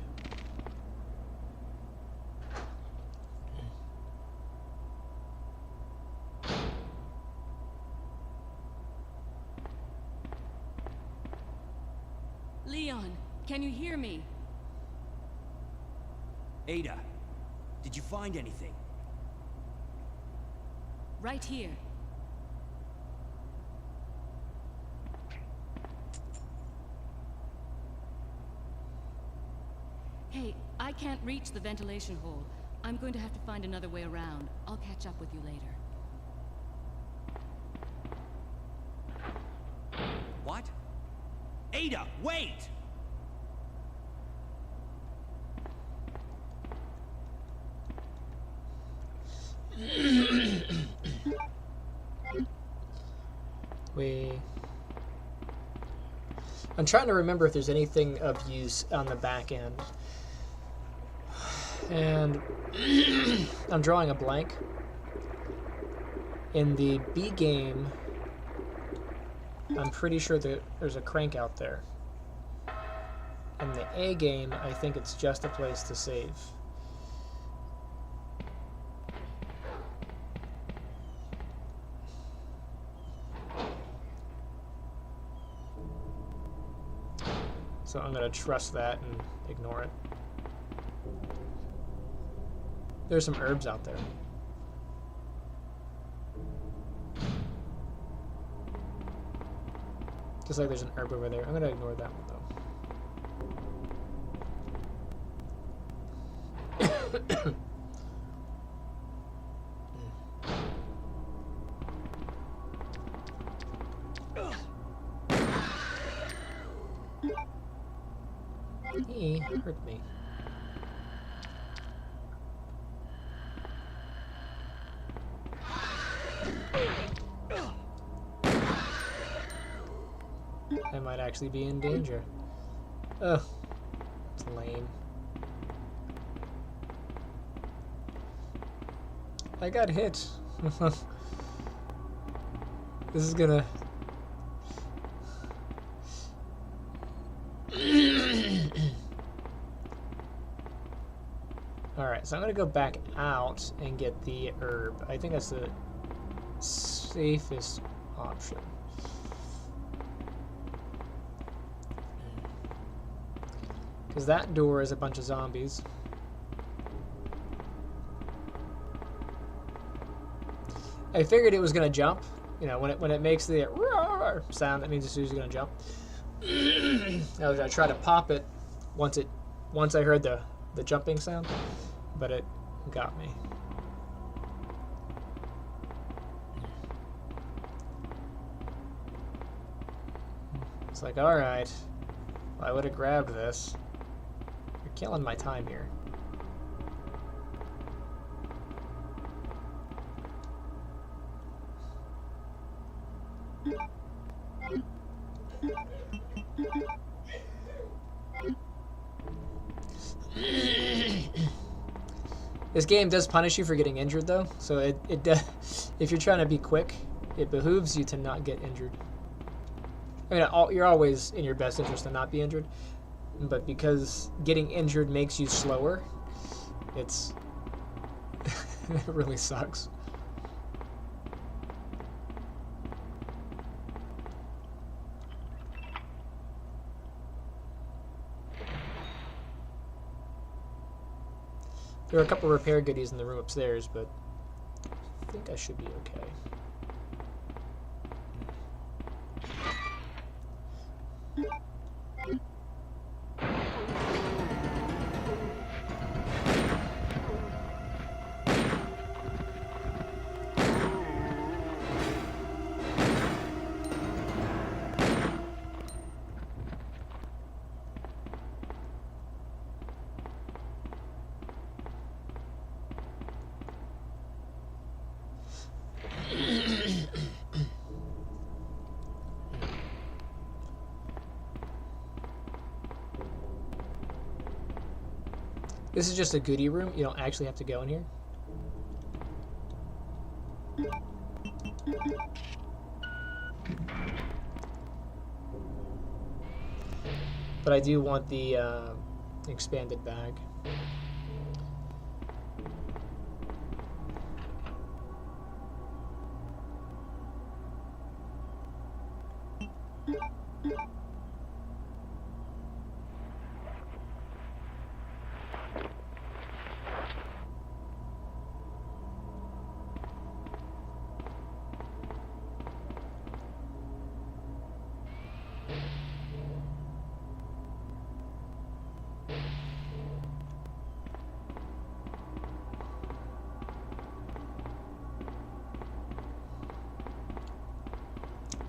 Leon, can you hear me? Ada, did you find anything? Right here. Hey, I can't reach the ventilation hole. I'm going to have to find another way around. I'll catch up with you later. What? Ada, wait! I'm trying to remember if there's anything of use on the back end. And I'm drawing a blank. In the B game, I'm pretty sure that there's a crank out there. In the A game, I think it's just a place to save. So I'm going to trust that and ignore it. There's some herbs out there. Just like there's an herb over there. I'm going to ignore that one though. He hurt me. I might actually be in danger. Ugh, it's lame. I got hit. This is gonna... Alright, so I'm gonna go back out and get the herb. I think that's the safest option. Because that door is a bunch of zombies. I figured it was gonna jump. You know, when it makes the roar sound, that means it's usually gonna jump. I was gonna try to pop it once I heard the jumping sound, but it got me. It's like, all right, well, I would have grabbed this. You're killing my time here. This game does punish you for getting injured, though, so it does. If you're trying to be quick, it behooves you to not get injured. I mean, you're always in your best interest to not be injured, but because getting injured makes you slower, it's it really sucks. There are a couple repair goodies in the room upstairs, but I think I should be okay. This is just a goodie room. You don't actually have to go in here. But I do want the expanded bag.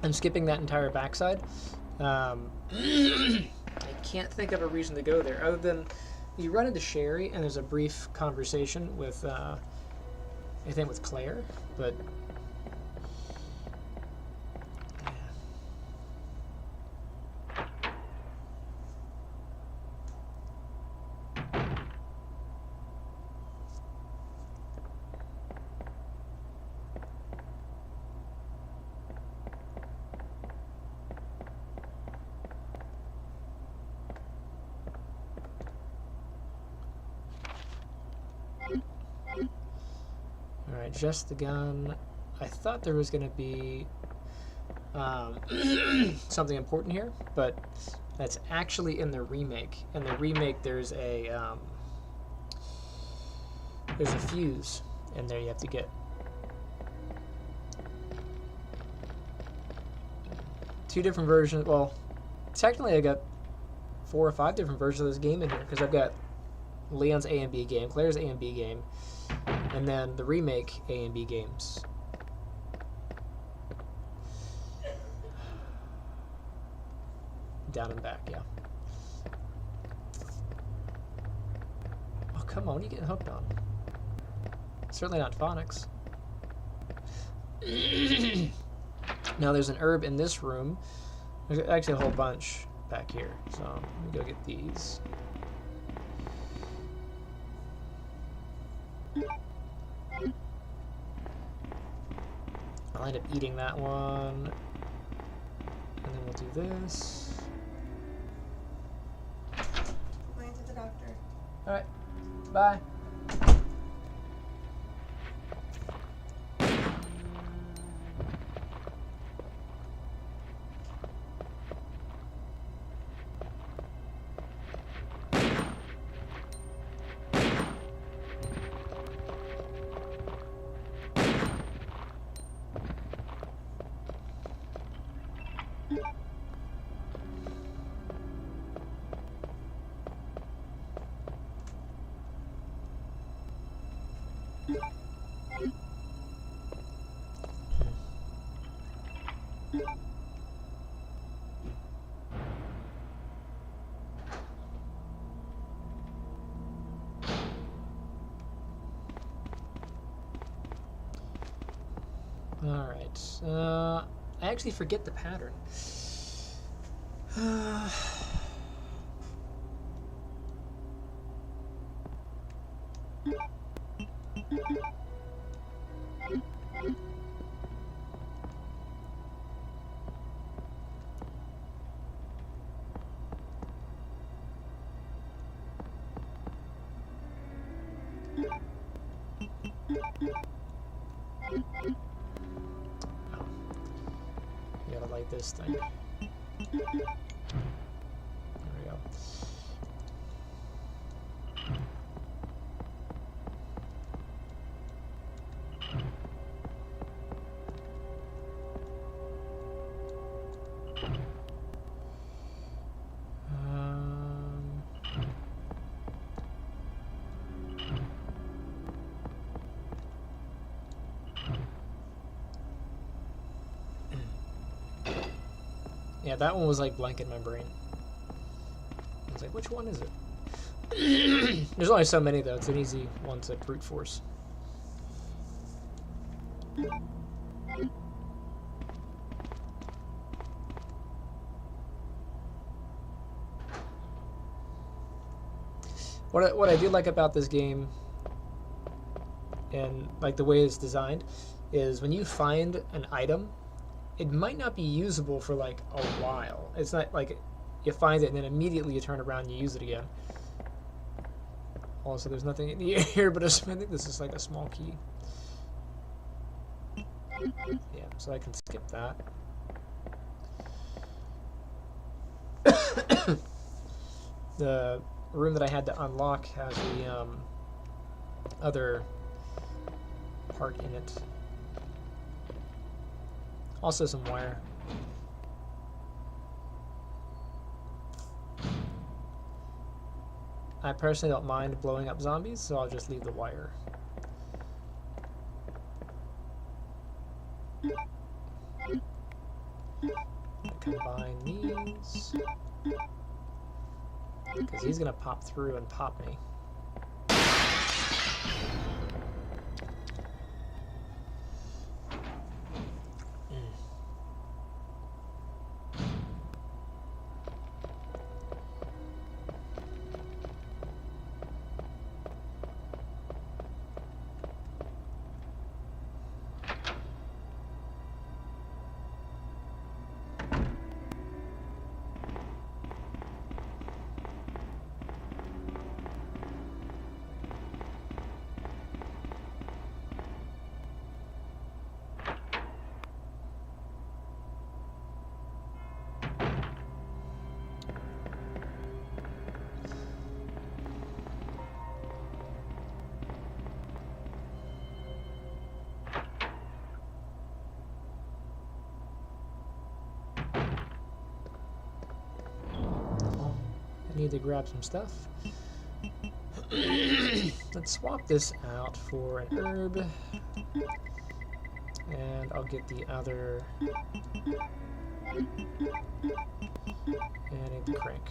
I'm skipping that entire backside. I can't think of a reason to go there other than you run into Sherry and there's a brief conversation with, I think with Claire, but Alright, just the gun. I thought there was going to be something important here, but that's actually in the remake. In the remake, there's a fuse in there you have to get. Two different versions. Well, technically I got 4 or 5 different versions of this game in here because I've got Leon's A and B game, Claire's A and B game, and then the remake A and B games. Down and back, yeah. Oh, come on, what are you getting hooked on? Certainly not phonics. Now there's an herb in this room. There's actually a whole bunch back here. So let me go get these. I'll end up eating that one. And then we'll do this. Going to the doctor. Alright. Bye. Alright, I actually forget the pattern. You gotta light this thing. There we go. Yeah, that one was like blank in my brain. I was like, which one is it? There's only so many though, it's an easy one to brute force. What I do like about this game, and like the way it's designed, is when you find an item, it might not be usable for like a while. It's not like you find it and then immediately you turn around and you use it again. Also, there's nothing in here but I think this is like a small key. Yeah, so I can skip that. The room that I had to unlock has the other part in it. Also some wire. I personally don't mind blowing up zombies, so I'll just leave the wire. Combine these. Because he's going to pop through and pop me. Need to grab some stuff. Let's swap this out for an herb, and I'll get the other, and I need the crank.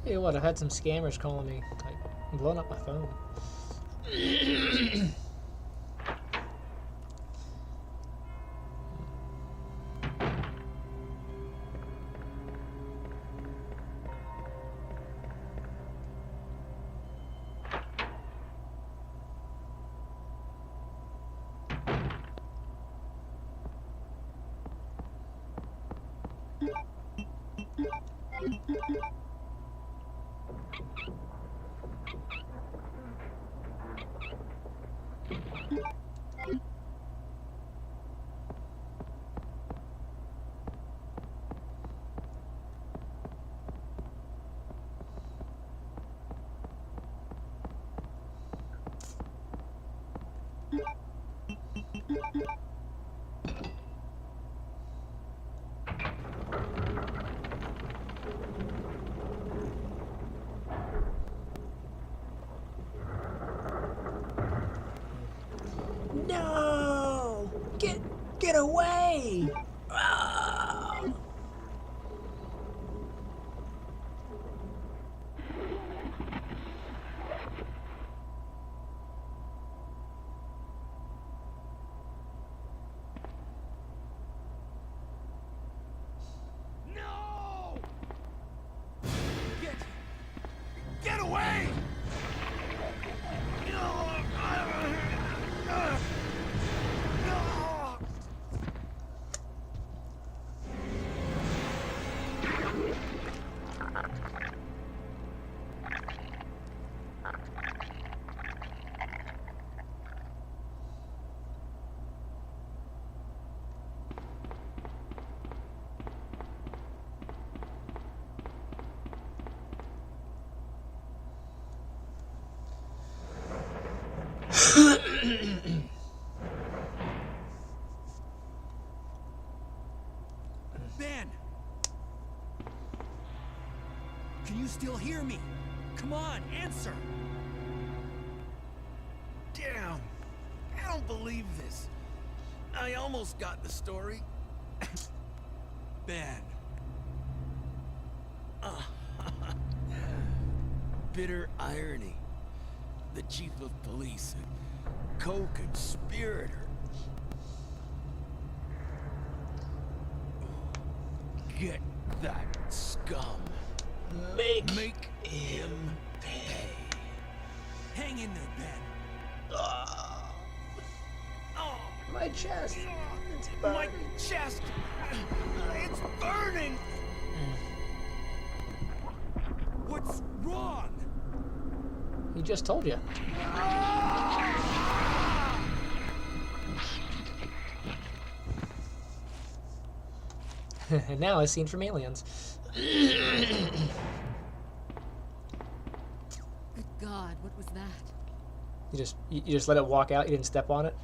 Tell you what, I've had some scammers calling me, like, blowing up my phone. Ben! Can you still hear me? Come on, answer! Damn! I don't believe this. I almost got the story. Ben. Bitter irony. The chief of police, a co-conspirator. Get that scum. Make him pay. Hang in there, Ben. my chest. It's My burning. chest! It's burning! What's wrong? He just told you. And now a scene from Aliens. Good God, what was that? You just let it walk out. You didn't step on it.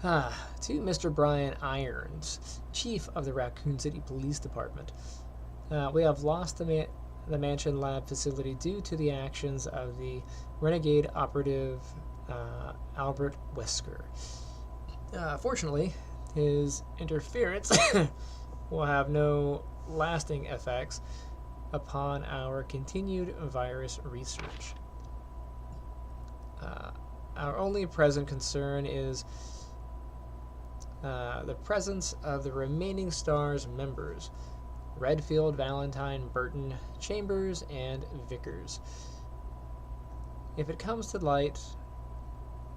To Mr. Brian Irons, chief of the Raccoon City Police Department. We have lost the Mansion Lab facility due to the actions of the renegade operative Albert Wesker. Fortunately, his interference will have no lasting effects upon our continued virus research. Our only present concern is the presence of the remaining STARS members, Redfield, Valentine, Burton, Chambers, and Vickers. If it comes to light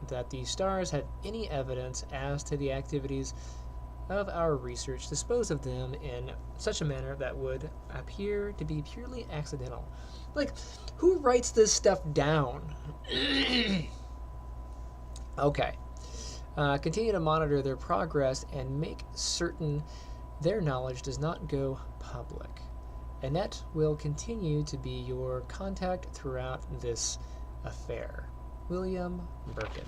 that the STARS have any evidence as to the activities of our research, dispose of them in such a manner that would appear to be purely accidental. Like, who writes this stuff down? Okay. Continue to monitor their progress and make certain their knowledge does not go public. Annette will continue to be your contact throughout this affair. William Birkin.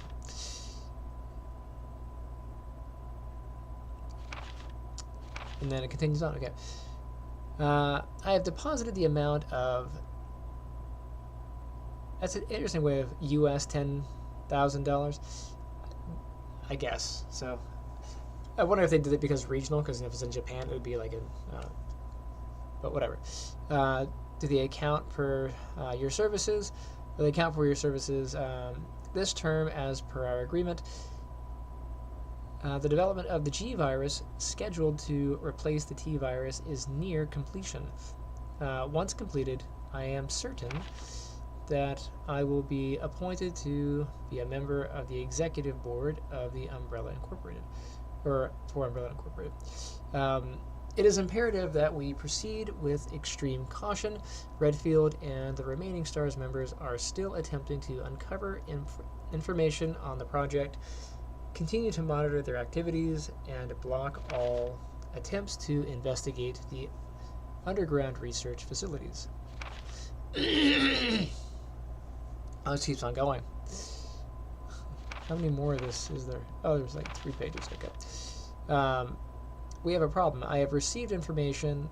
And then it continues on. Okay. I have deposited the amount of... That's an interesting way of US $10,000. I guess. So, I wonder if they did it because regional, because if it's in Japan, it would be like but whatever. Do they account for your services? Will they account for your services this term as per our agreement? The development of the G virus, scheduled to replace the T virus, is near completion. Once completed, I am certain that I will be appointed to be a member of the executive board of the Umbrella Incorporated, or for Umbrella Incorporated. It is imperative that we proceed with extreme caution. Redfield and the remaining STARS members are still attempting to uncover information on the project. Continue to monitor their activities and block all attempts to investigate the underground research facilities. Oh, this keeps on going. How many more of this is there? Oh, there's like 3 pages. Okay. We have a problem. I have received information.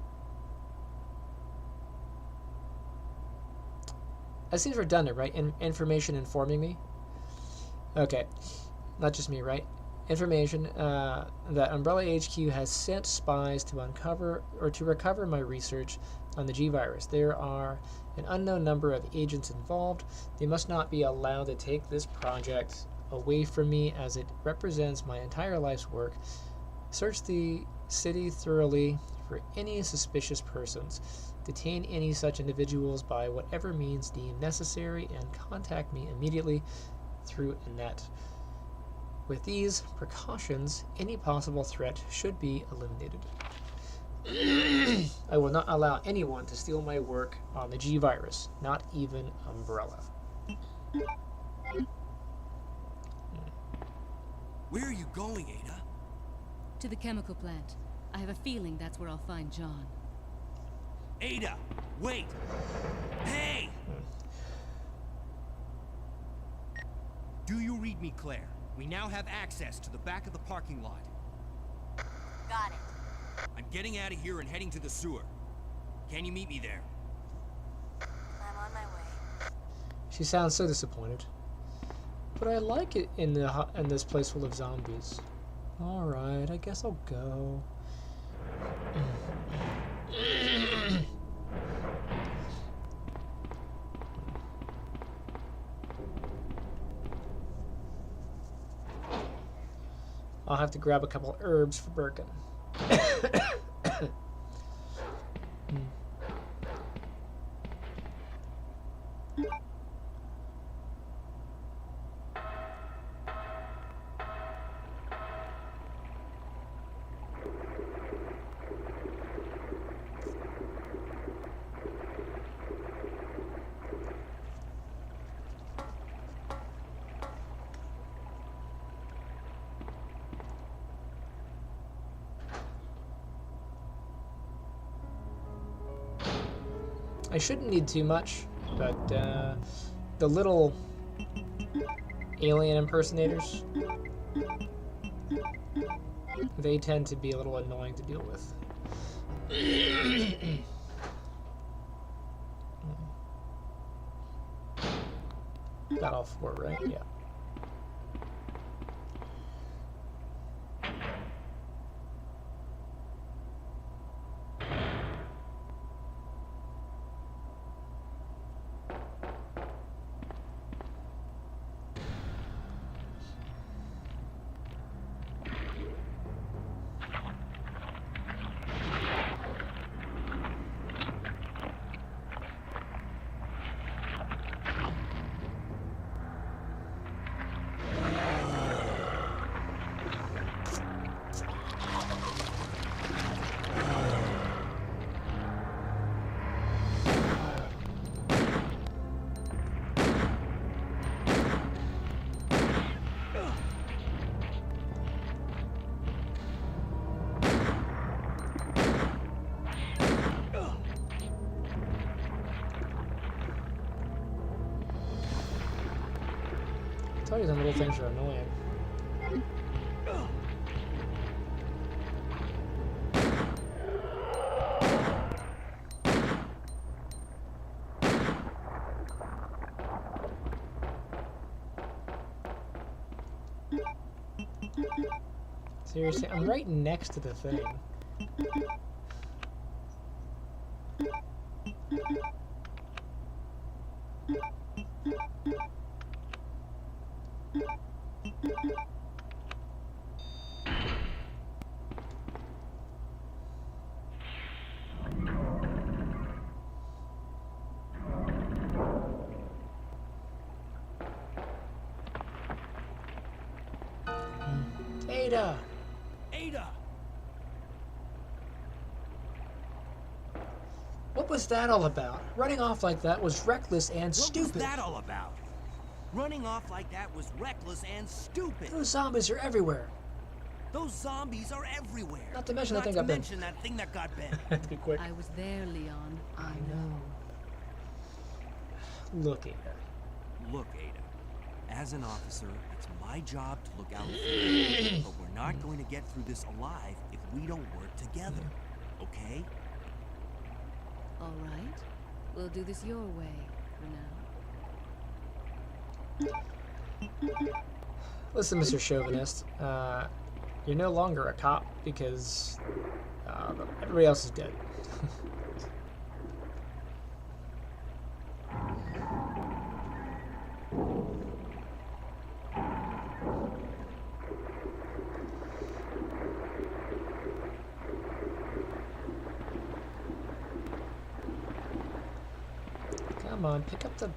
That seems redundant, right? Information informing me? Okay. Not just me, right? Information that Umbrella HQ has sent spies to uncover or to recover my research on the G virus. There are an unknown number of agents involved. They must not be allowed to take this project away from me, as it represents my entire life's work. Search the city thoroughly for any suspicious persons. Detain any such individuals by whatever means deemed necessary, and contact me immediately through Annette. With these precautions, any possible threat should be eliminated. I will not allow anyone to steal my work on the G virus, not even Umbrella. Where are you going, Ada? To the chemical plant. I have a feeling that's where I'll find John. Ada, wait! Hey! Do you read me, Claire? We now have access to the back of the parking lot. Got it. I'm getting out of here and heading to the sewer. Can you meet me there? I'm on my way. She sounds so disappointed. But I like it in this place full of zombies. All right, I guess I'll go. I'll have to grab a couple of herbs for Birkin. I shouldn't need too much, but the little alien impersonators, they tend to be a little annoying to deal with. Got all four, right? Yeah. I tell you, the little things are annoying. Seriously, I'm right next to the thing. Ada! Ada! What was that all about? Running off like that was reckless and stupid. What was that all about? Running off like that was reckless and stupid. Those zombies are everywhere. Those zombies are everywhere. Not to mention Not that thing to got bent. mention that thing that got bent. Have to be quick. I was there, Leon. I know. Look, Ada. Look, Ada. As an officer, it's my job to look out for you. But we're not going to get through this alive if we don't work together. Okay? All right. We'll do this your way for now. Listen, Mr. Chauvinist. You're no longer a cop because everybody else is dead. Come on, pick up the...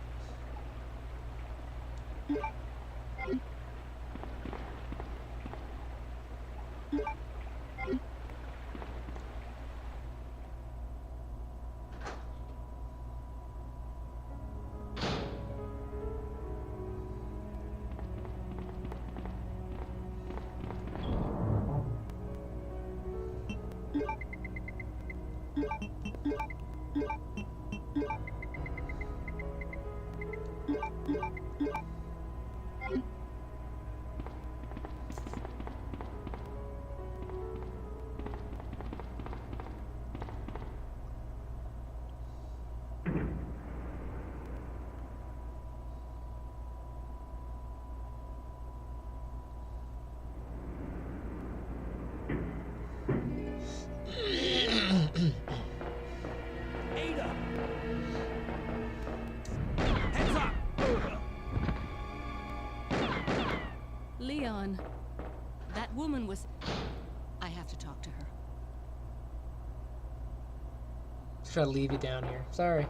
Try to leave you down here. Sorry.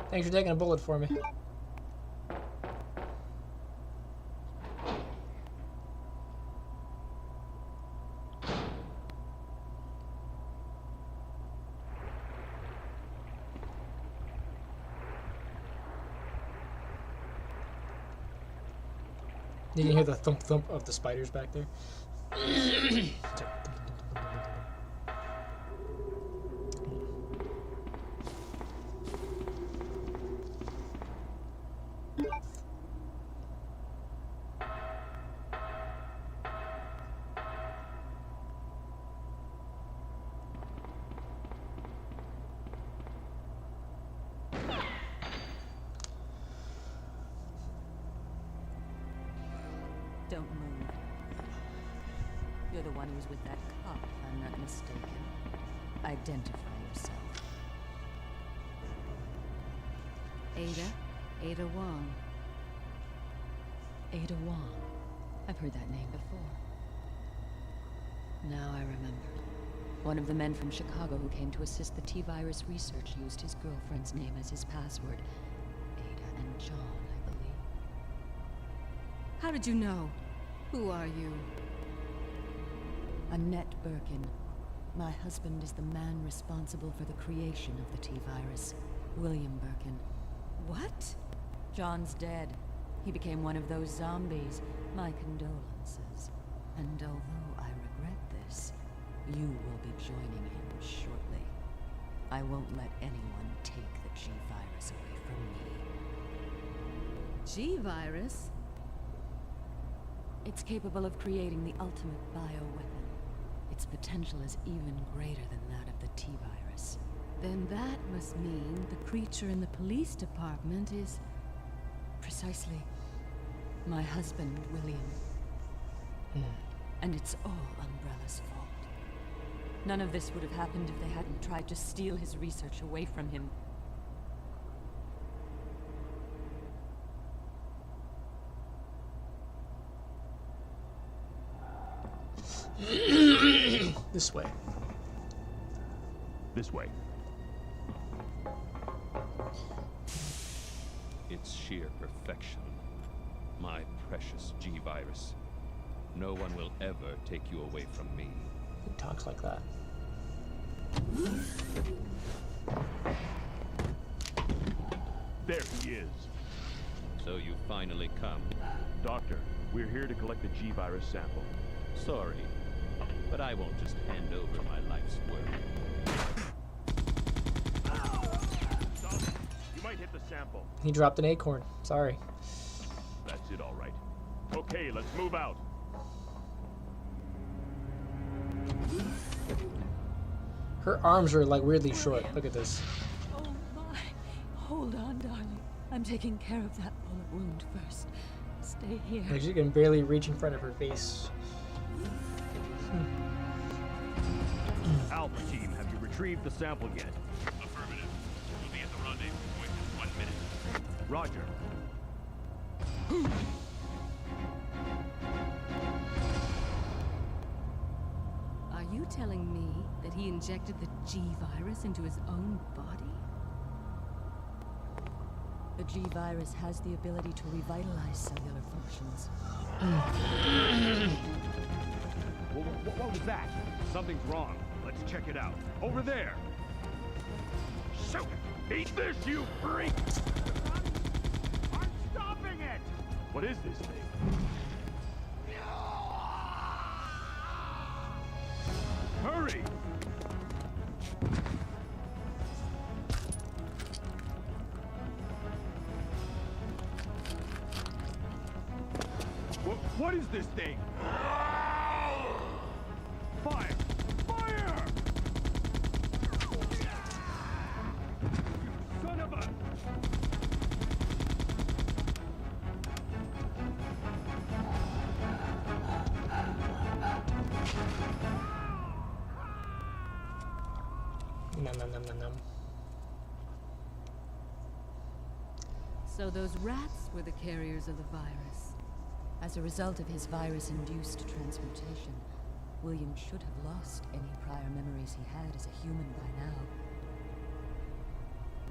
Thanks for taking a bullet for me. You can hear the thump thump of the spiders back there. Don't move. You're the one who was with that cop, if I'm not mistaken. Identify yourself. Ada Wong. Ada Wong. I've heard that name before. Now I remember. One of the men from Chicago who came to assist the T-virus research used his girlfriend's name as his password. Ada and John, I believe. How did you know? Who are you? Annette Birkin. My husband is the man responsible for the creation of the T-virus, William Birkin. What? John's dead. He became one of those zombies. My condolences. And although I regret this, you will be joining him shortly. I won't let anyone take the G-virus away from me. G-virus? It's capable of creating the ultimate bioweapon. Its potential is even greater than that of the T-virus. Then that must mean the creature in the police department is... precisely my husband, William. And it's all Umbrella's fault. None of this would have happened if they hadn't tried to steal his research away from him. This way. This way. It's sheer perfection. My precious G-virus. No one will ever take you away from me. Who talks like that? There he is. So you finally come. Doctor, we're here to collect the G-virus sample. Sorry, but I won't just hand over my life's work. Stop. You might hit the sample. He dropped an acorn. Sorry. That's it, all right. Okay, let's move out. Her arms are like weirdly short. Look at this. Oh my. Hold on, darling. I'm taking care of that bullet wound first. Stay here. Like she can barely reach in front of her face. Alpha team, have you retrieved the sample yet? Affirmative. We'll be at the rendezvous point in 1 minute. Roger. Are you telling me that he injected the G-virus into his own body? The G-virus has the ability to revitalize cellular functions. What was that? Something's wrong. Let's check it out. Over there. Shoot! Eat this, you freak! I'm stopping it! What is this thing? Hurry! What is this thing? Fire! Fire! You son of a... Nom nom nom nom nom. So those rats were the carriers of the virus. As a result of his virus-induced transmutation, William should have lost any prior memories he had as a human by now.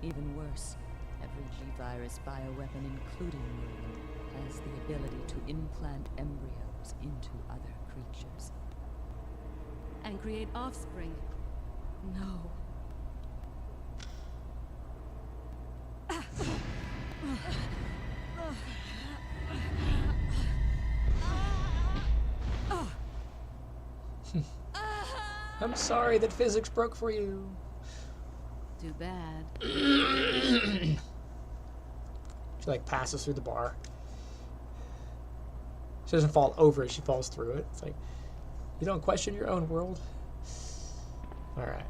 Even worse, every G-virus bioweapon, including mine, has the ability to implant embryos into other creatures. And create offspring. No. I'm sorry that physics broke for you. Too bad. She like passes through the bar. She doesn't fall over it, she falls through it. It's like, you don't question your own world. Alright.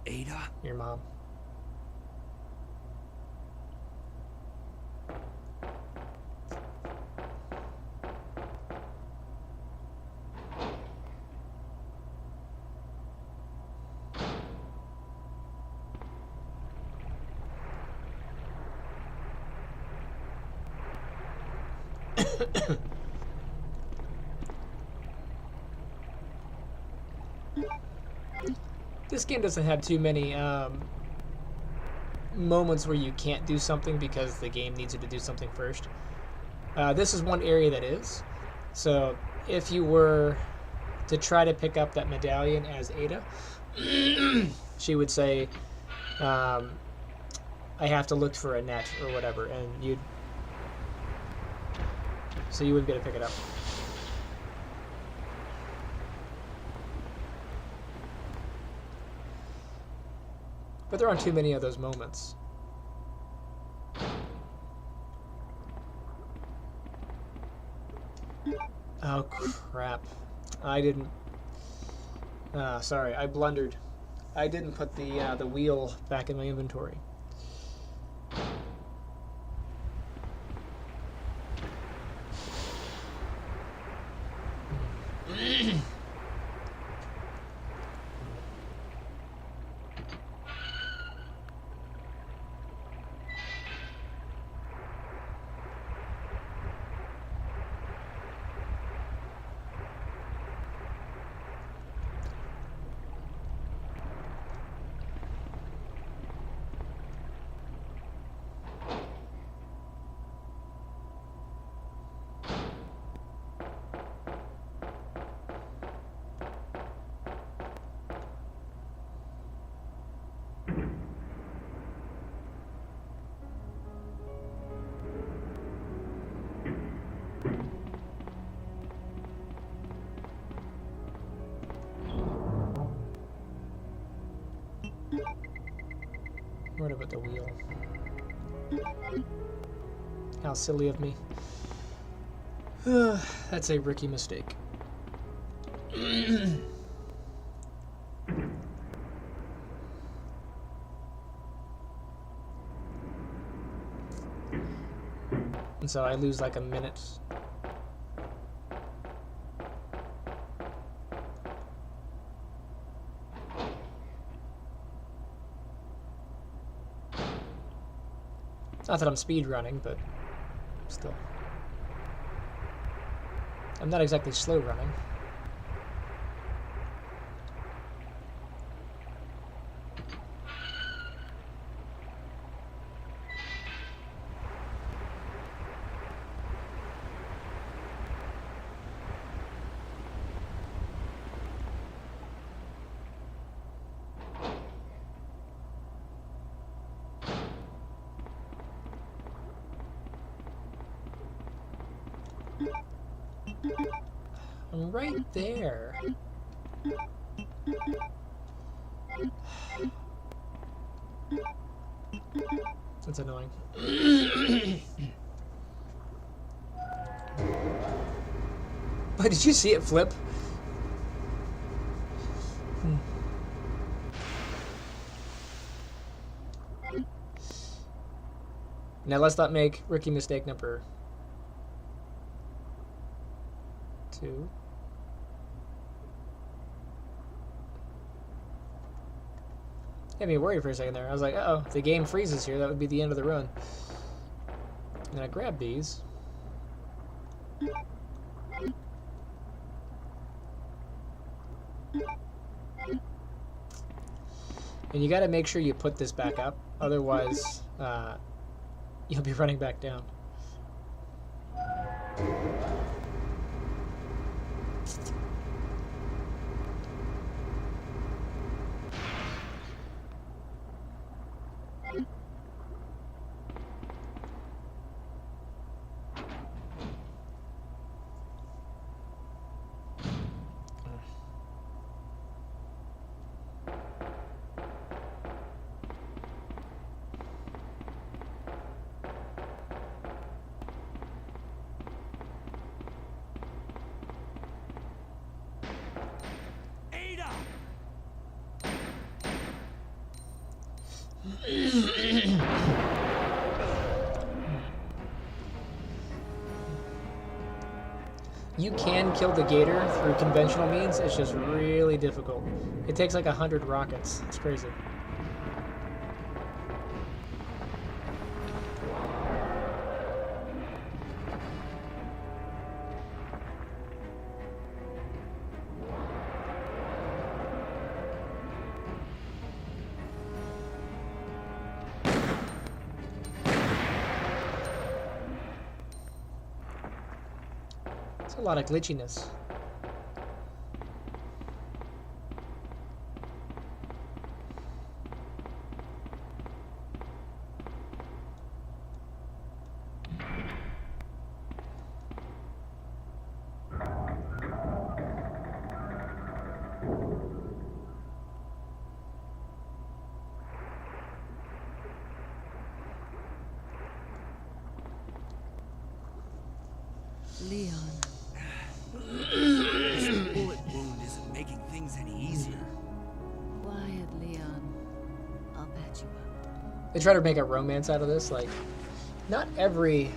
Ada? Your mom. This game doesn't have too many moments where you can't do something because the game needs you to do something first. This is one area that is. So if you were to try to pick up that medallion as Ada, she would say, I have to look for a net or whatever, and you wouldn't be able to pick it up. But there aren't too many of those moments. Oh crap. I didn't... sorry, I blundered. I didn't put the wheel back in my inventory. What about the wheel? How silly of me. That's a rookie mistake. And so I lose like a minute. Not that I'm speed running, but still. I'm not exactly slow running. I'm right there. That's annoying. But did you see it flip? Now let's not make rookie mistake number 2. Had me worried for a second there. I was like, uh-oh, if the game freezes here, that would be the end of the run. And I grab these. And you gotta make sure you put this back up, otherwise you'll be running back down. You can kill the gator through conventional means, it's just really difficult. It takes like 100 rockets. It's crazy. A lot of glitchiness. Leon. This bullet wound isn't making things any easier. Quiet, Leon. I'll patch you up. They try to make a romance out of this. Like, not every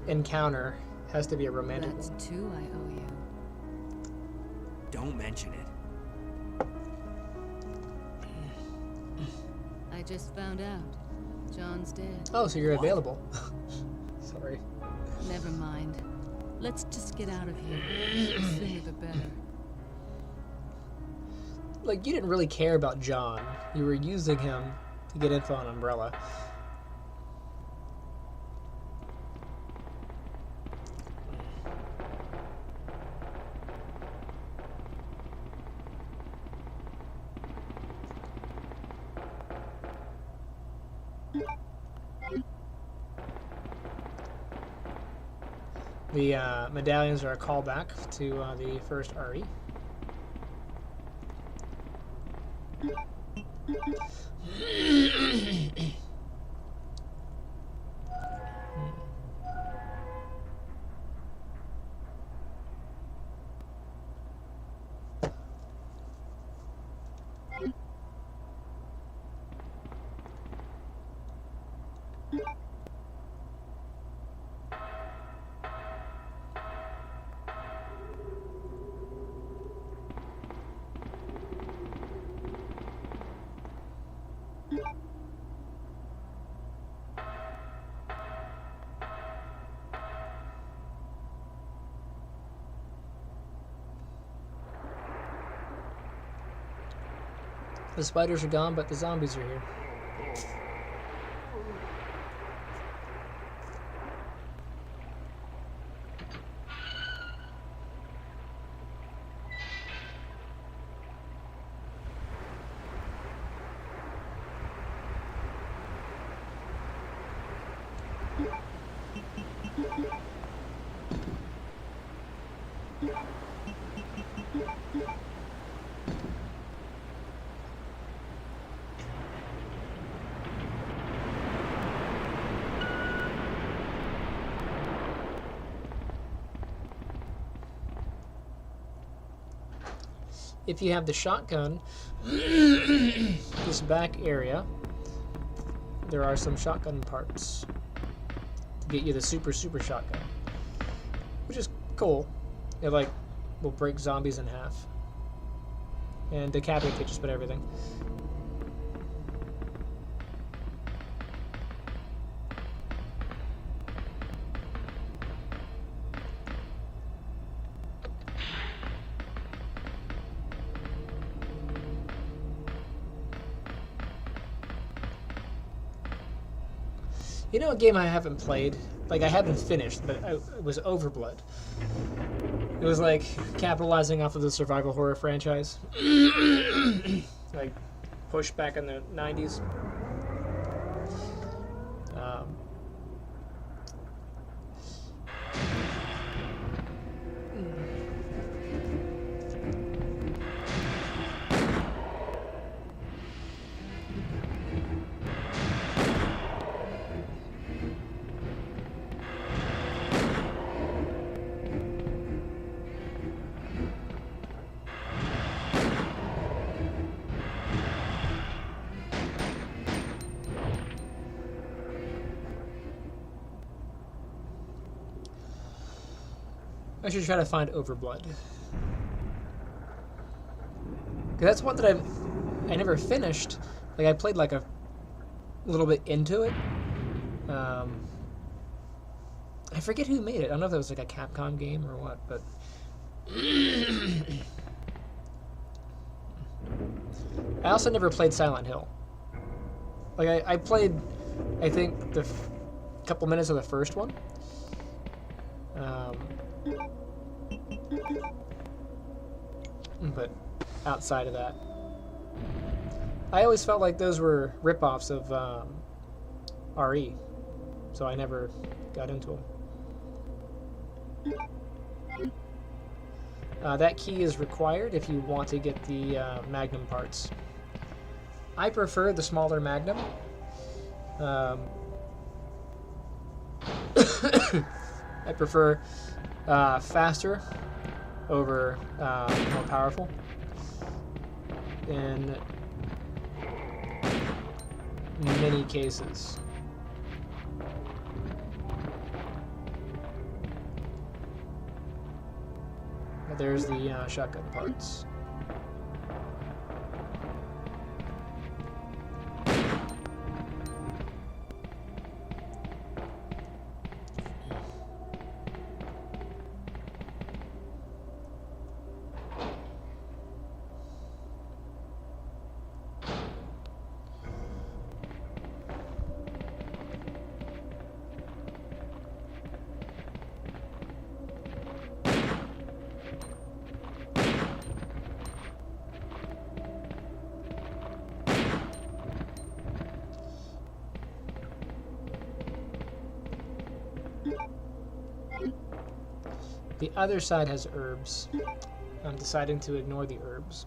encounter has to be a romantic That's one. 2 I owe you. Don't mention it. I just found out. John's dead. Oh, so you're What? available. Sorry. Never mind. Let's just get out of here. The sooner the better. Like, you didn't really care about John. You were using him to get info on Umbrella. The medallions are a callback to the first RE. The spiders are gone, but the zombies are here. If you have the shotgun, this back area, there are some shotgun parts. get you the super shotgun, which is cool. It like will break zombies in half and decapitate just about everything. You know a game I haven't played? Like, I haven't finished, but it was Overblood. It was like capitalizing off of the survival horror franchise. Like, pushed back in the 90s. I should try to find Overblood. 'Cause that's one that I never finished. Like, I played like a little bit into it. I forget who made it. I don't know if it was like a Capcom game or what, but I also never played Silent Hill. Like, I played, I think, the couple minutes of the first one. But outside of that, I always felt like those were rip-offs of RE, so I never got into them. That key is required if you want to get the Magnum parts. I prefer the smaller Magnum. I prefer faster over more powerful in many cases. But there's the shotgun parts. The other side has herbs. I'm deciding to ignore the herbs.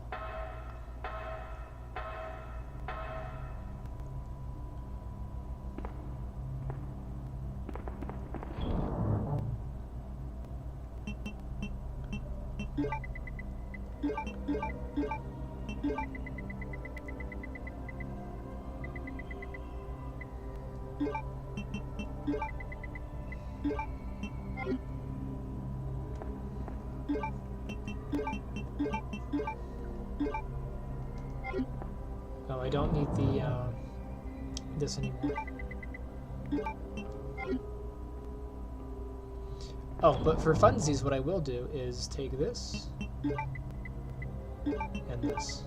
Oh, I don't need the this anymore. Oh, but for funsies, what I will do is take this and this.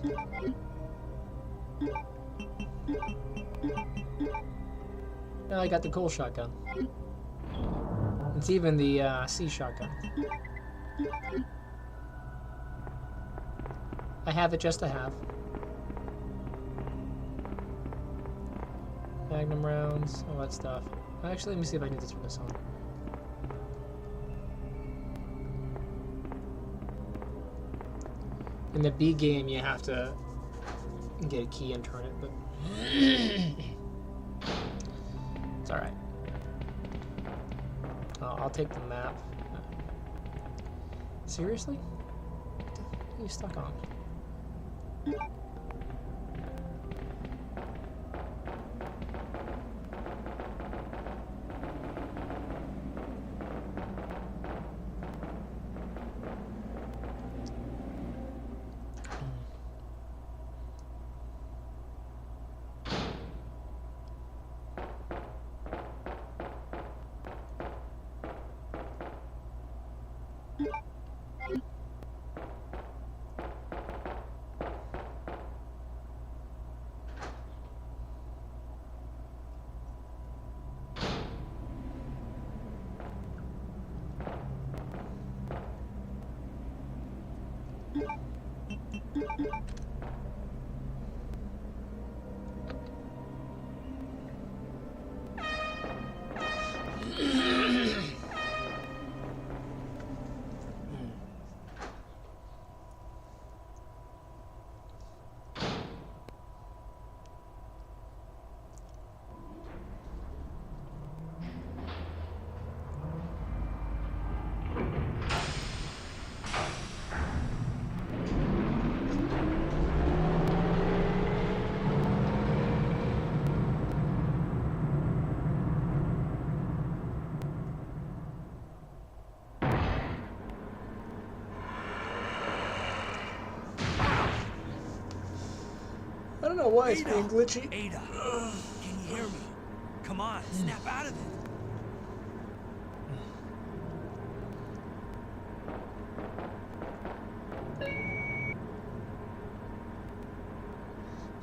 Now I got the cool shotgun. It's even the C shotgun. I have it just to have. Magnum rounds, all that stuff. Actually, let me see if I need to turn this on. In the B game, you have to get a key and turn it, but it's alright. I'll take the map. Seriously? What are you stuck on? don't know why it's Ada! being glitchy. Ada, can you hear me? Come on, snap out of it.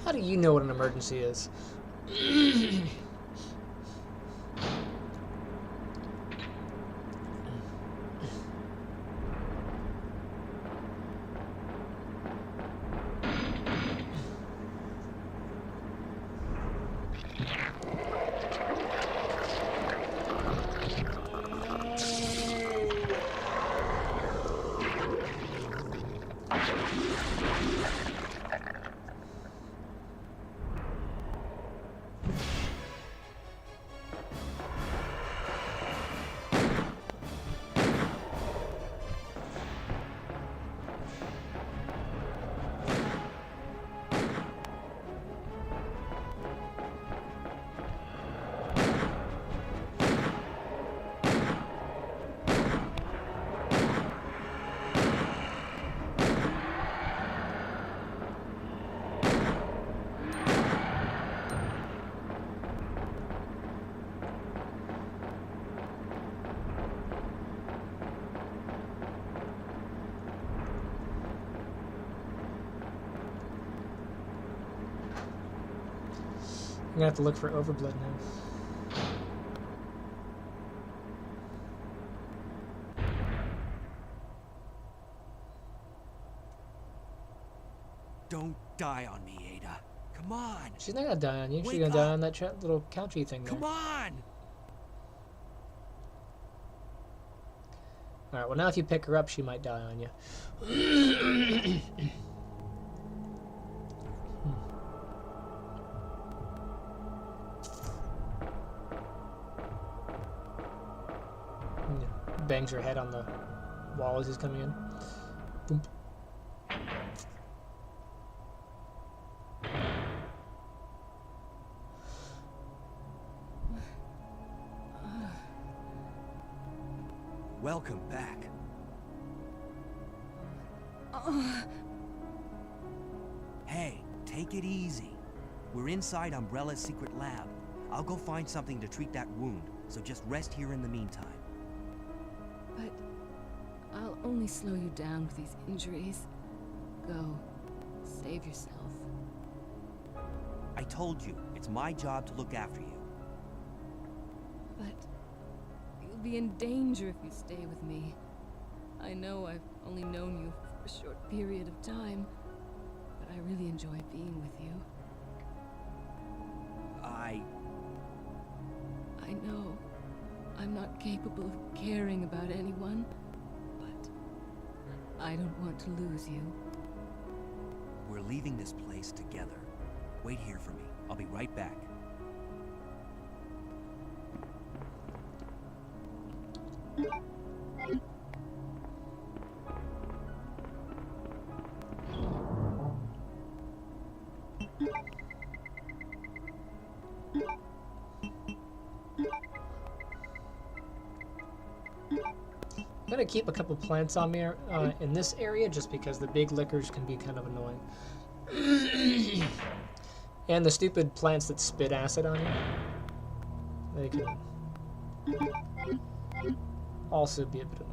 How do you know what an emergency is? I'm gonna have to look for Overblood now. Don't die on me, Ada. Come on. She's not gonna die on you. She's Wake gonna die up. on that little couchy thing there. Come on. Alright, well now if you pick her up, she might die on you. Bangs her head on the wall as he's coming in. Boom. Welcome back. Hey, take it easy. We're inside Umbrella's secret lab. I'll go find something to treat that wound, so just rest here in the meantime. But I'll only slow you down with these injuries. Go. Save yourself. I told you, it's my job to look after you. But you'll be in danger if you stay with me. I know I've only known you for a short period of time, but I really enjoy being with you. I know I'm not capable of caring about anyone, but I don't want to lose you. We're leaving this place together. Wait here for me. I'll be right back. I'm gonna keep a couple plants on me in this area just because the big lickers can be kind of annoying. And the stupid plants that spit acid on you, they can also be a bit annoying.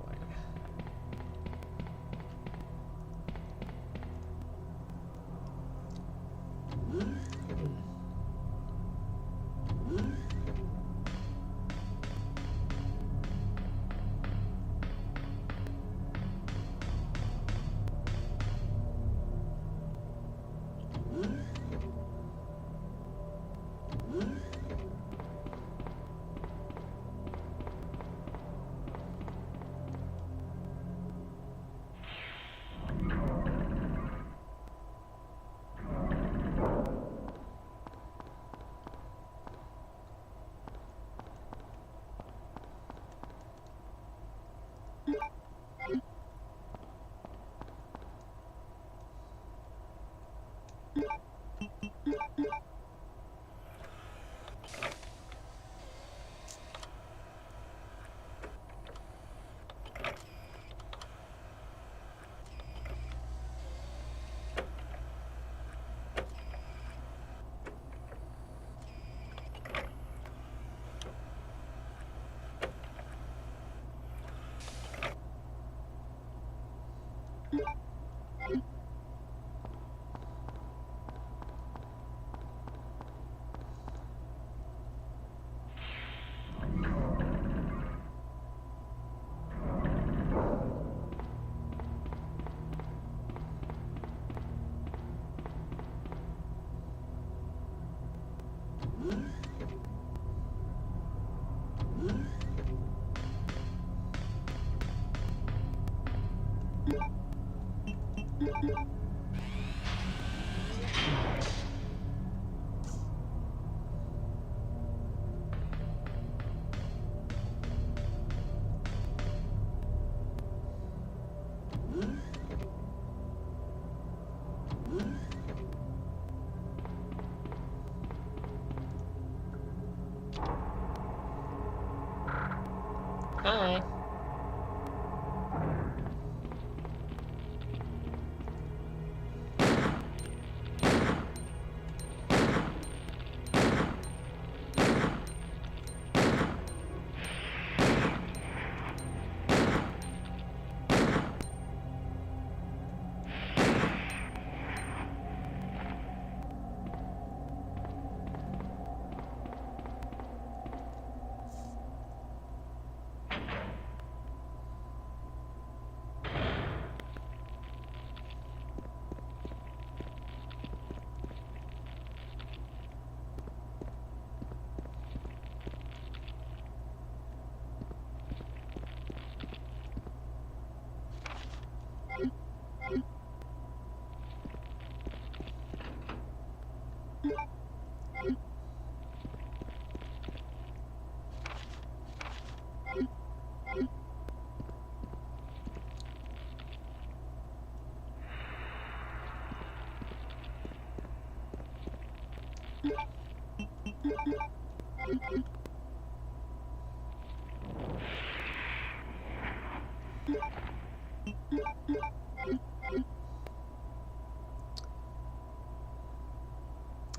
Hi.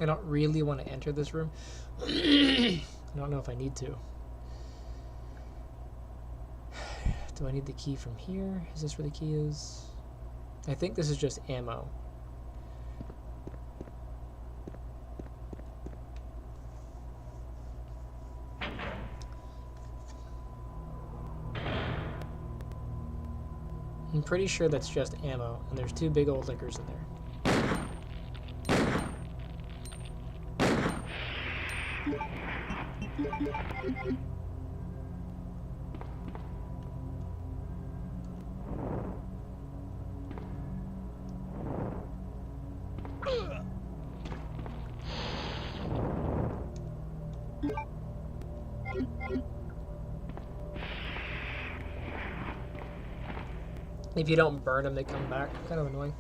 I don't really want to enter this room. I don't know if I need to. Do I need the key from here? Is this where the key is? I think this is just ammo. I'm pretty sure that's just ammo, and there's 2 big old liquors in there. If you don't burn them, they come back. Kind of annoying.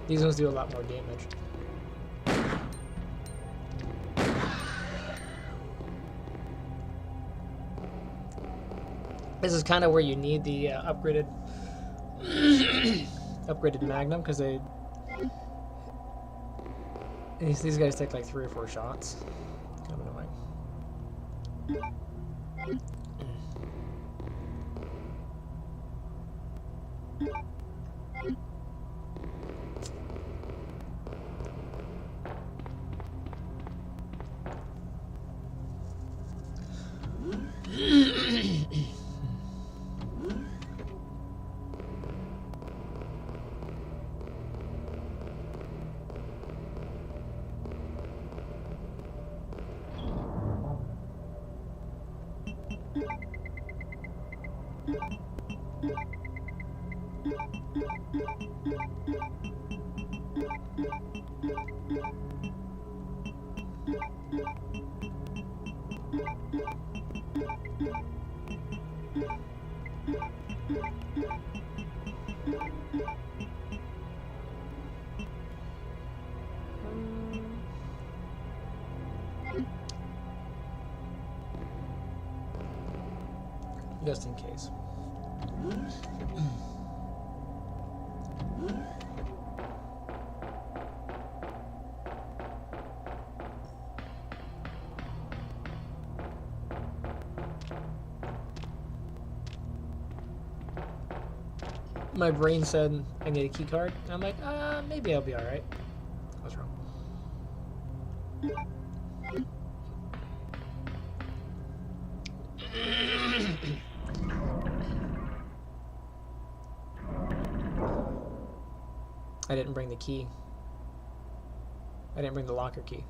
These ones do a lot more damage. This is kind of where you need the upgraded upgraded Magnum, because these guys take like 3 or 4 shots. Kind of annoying. Just in case. My brain said I need a key card. And I'm like, maybe I'll be alright. I was wrong. I didn't bring the key. I didn't bring the locker key.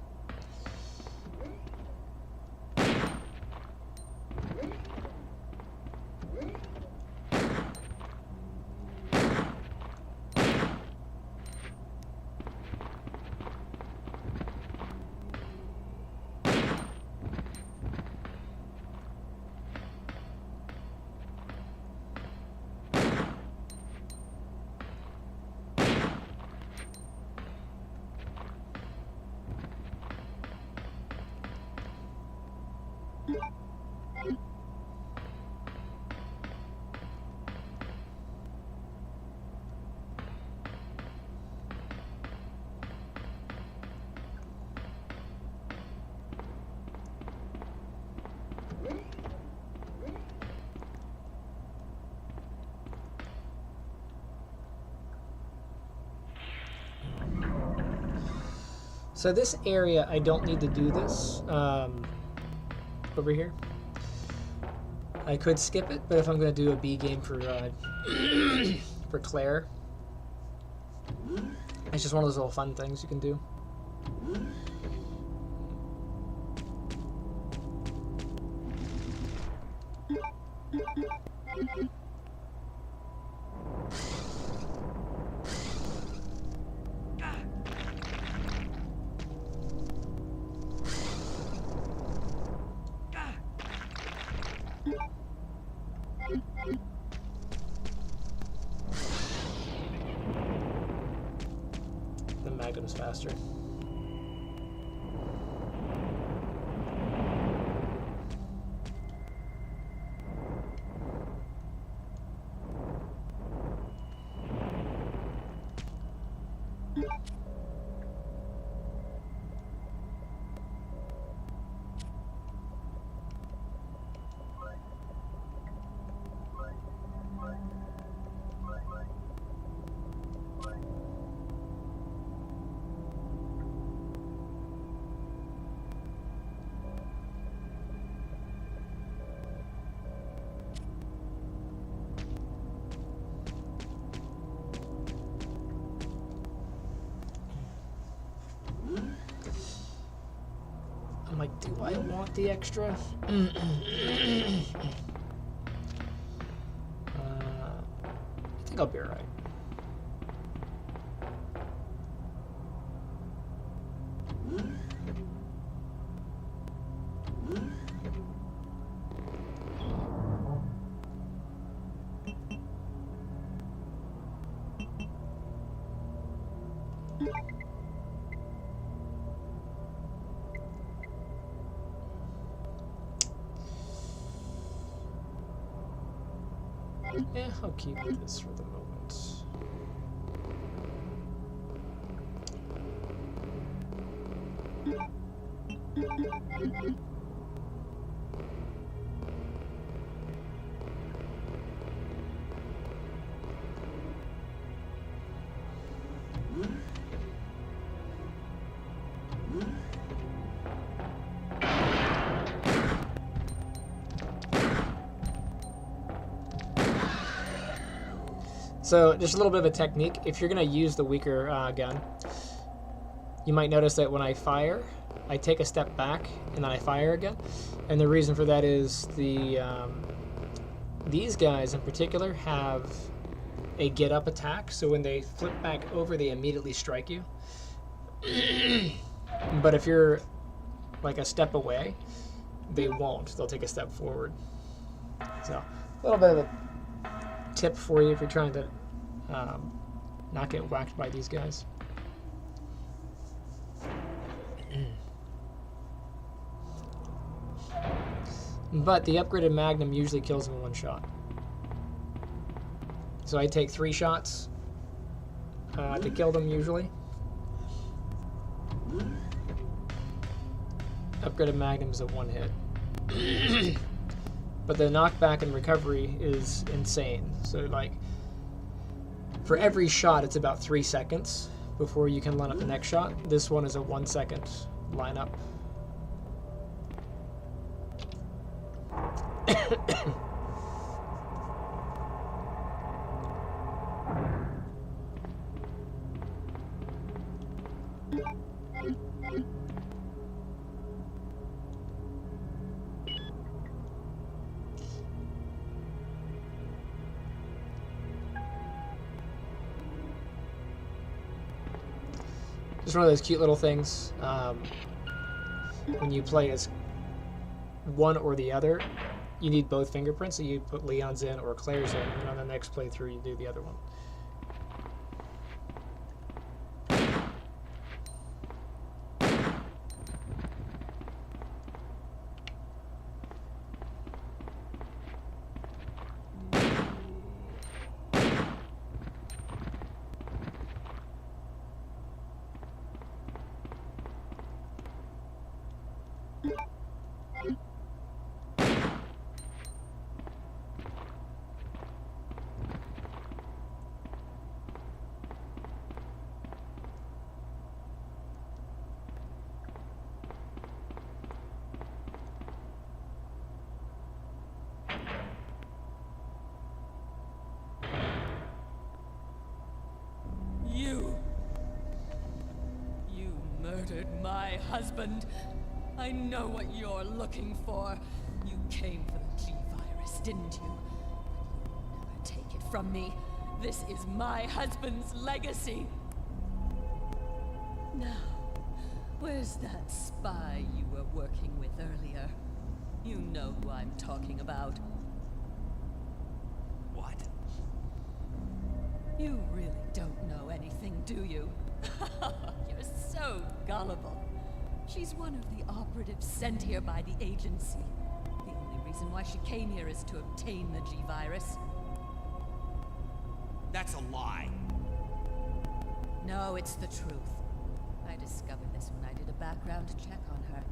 So this area, I don't need to do this over here. I could skip it, but if I'm going to do a B game for for Claire, it's just one of those little fun things you can do. The Magnum's faster. I'm like, do I want the extra? I think I'll be alright. Yeah, I'll keep this for the moment. So just a little bit of a technique. If you're going to use the weaker gun, you might notice that when I fire, I take a step back and then I fire again. And the reason for that is these guys in particular have a get up attack, so when they flip back over, they immediately strike you. But if you're like a step away, they won't. They'll take a step forward. So a little bit of a tip for you if you're trying to not get whacked by these guys. But the upgraded Magnum usually kills them in one shot. So I take 3 shots to kill them usually. Upgraded Magnum is a 1 hit. But the knockback and recovery is insane. So like, for every shot it's about 3 seconds before you can line up the next shot. This one is a 1 second lineup. Just one of those cute little things. When you play as one or the other, you need both fingerprints, so you put Leon's in or Claire's in, and on the next playthrough you do the other one. You murdered my husband. I know what you're looking for. You came for the G-Virus, didn't you? But you'll never take it from me. This is my husband's legacy. Now, where's that spy you were working with earlier? You know who I'm talking about. What? You really don't know anything, do you? You're so gullible. She's one of the operatives sent here by the agency. The only reason why she came here is to obtain the G-Virus. That's a lie. No, it's the truth. I discovered this when I did a background check on her.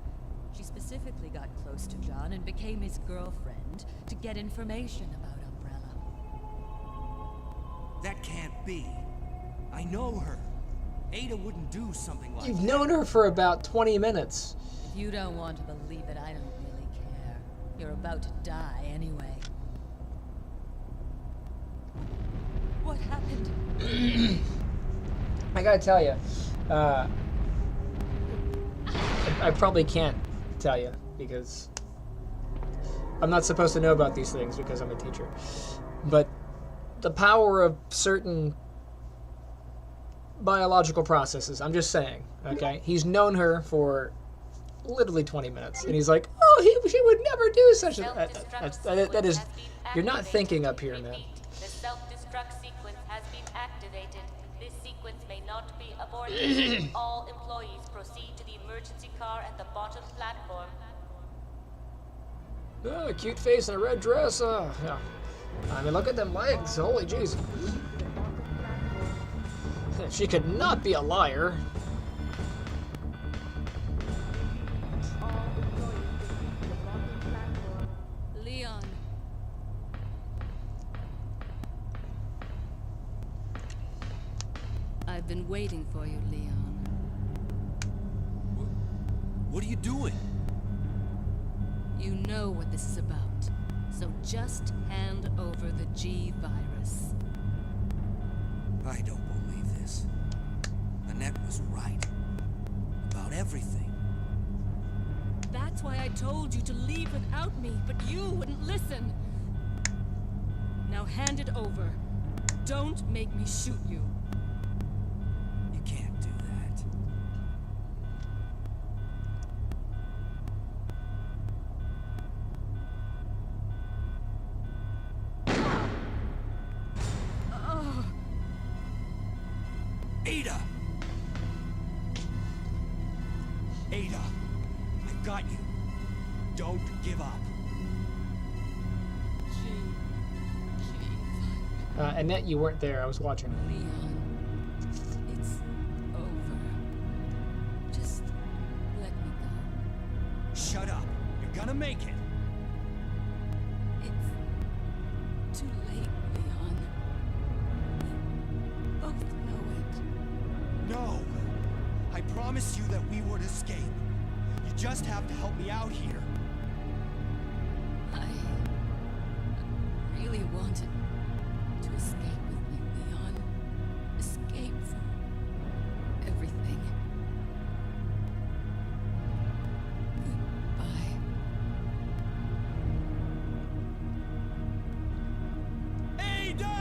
She specifically got close to John and became his girlfriend to get information about Umbrella. That can't be. I know her. Ada wouldn't do something like that. You've known her for about 20 minutes. If you don't want to believe it, I don't really care. You're about to die anyway. What happened? I gotta tell you, I probably can't tell you because I'm not supposed to know about these things because I'm a teacher. But the power of certain biological processes, I'm just saying, okay? He's known her for literally 20 minutes, and he's like, oh, she would never do such a... That is... You're not thinking up here, man. The self-destruct sequence has been activated. This sequence may not be aborted. All employees proceed to the emergency car at the bottom platform. A cute face in a red dress. Yeah. I mean, look at them legs. Holy jeez. She could not be a liar. Leon. I've been waiting for you, Leon. What are you doing? You know what this is about, so just hand over the G-Virus. I don't believe this. Annette was right. About everything. That's why I told you to leave without me, but you wouldn't listen. Now hand it over. Don't make me shoot you. You can't do that. Ada! Ada! I've got you. Don't give up. Annette, you weren't there. I was watching. Leon, it's over. Just let me go. Shut up. You're gonna make it. It's too late, Leon. We both know it. No! I promised you that we would escape. You just have to help me out here. I really wanted to escape with you, Leon. Escape from everything. Goodbye. Ada!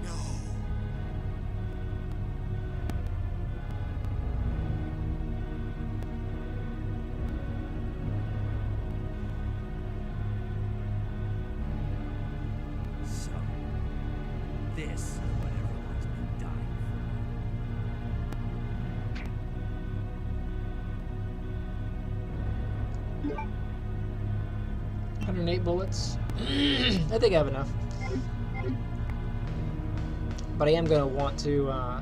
No. So, this is what everyone's been dying for. 108 bullets. I think I have enough. But I am going to want to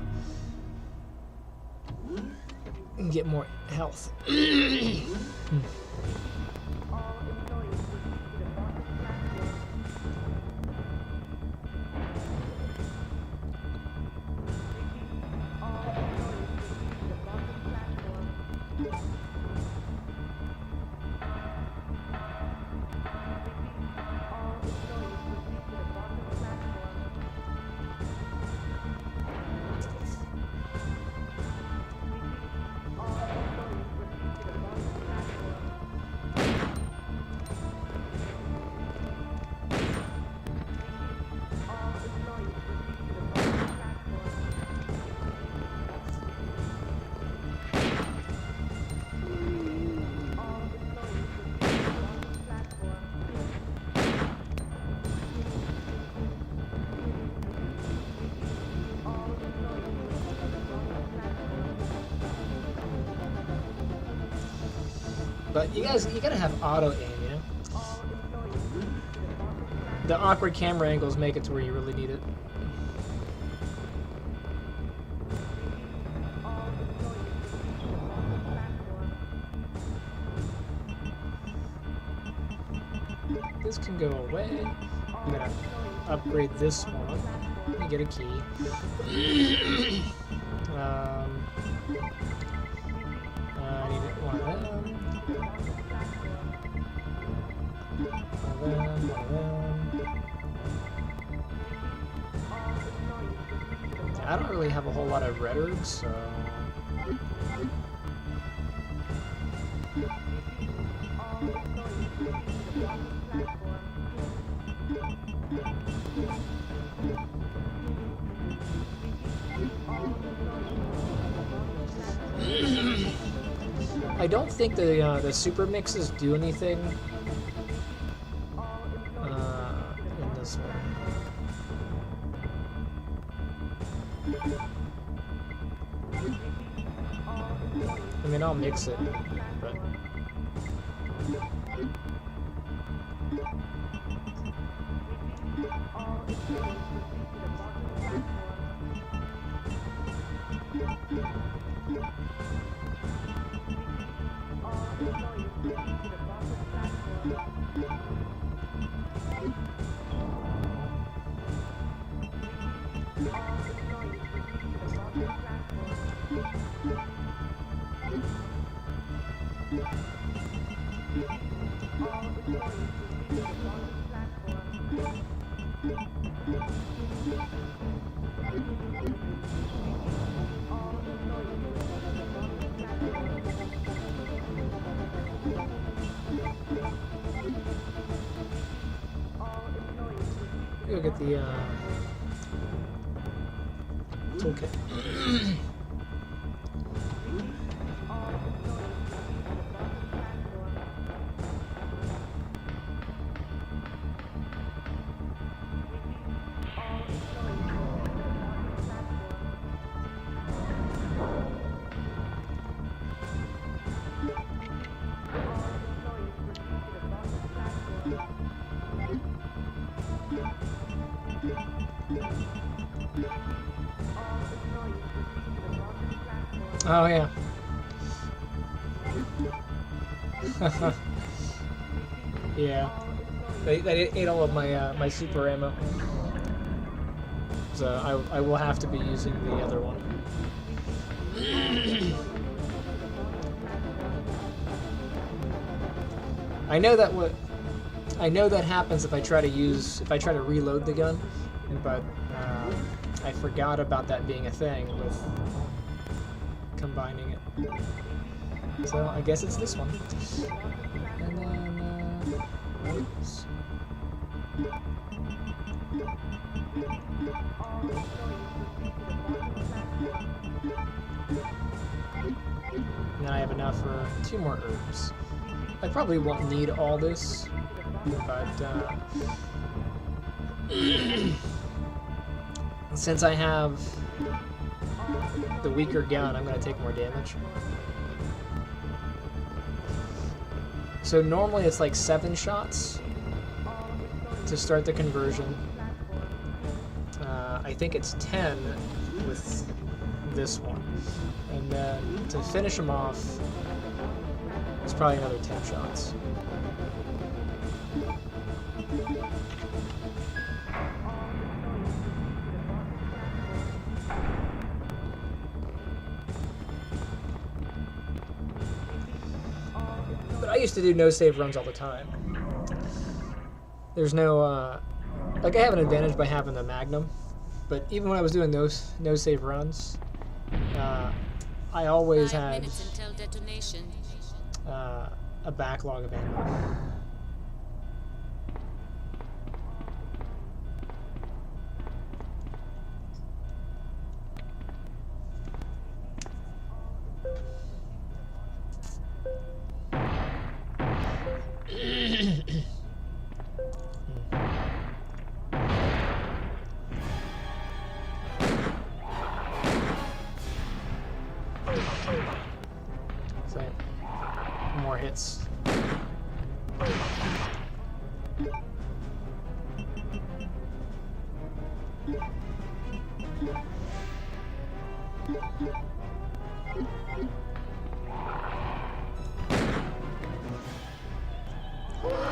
get more health. But you guys, you gotta have auto aim, you know? The awkward camera angles make it to where you really need it. This can go away. I'm gonna upgrade this one. Let me get a key. I need one of them. I don't really have a whole lot of red herbs, so... I don't think the super mixes do anything in this one. I mean, I'll mix it, but... Go get the toolkit. Oh yeah. Yeah. They ate all of my my super ammo. So I will have to be using the other one. I know that happens if I try to reload the gun, but I forgot about that being a thing with combining it. So I guess it's this one. And then oops. And then I have enough for 2 more herbs. I probably won't need all this, but since I have the weaker gun, I'm going to take more damage. So normally it's like 7 shots to start the conversion. I think it's 10 with this one. And then to finish them off, it's probably another 10 shots. But I used to do no save runs all the time. There's no, like I have an advantage by having the Magnum, but even when I was doing those no save runs, I always 5 had minutes until detonation. a backlog of ammo. So, more hits.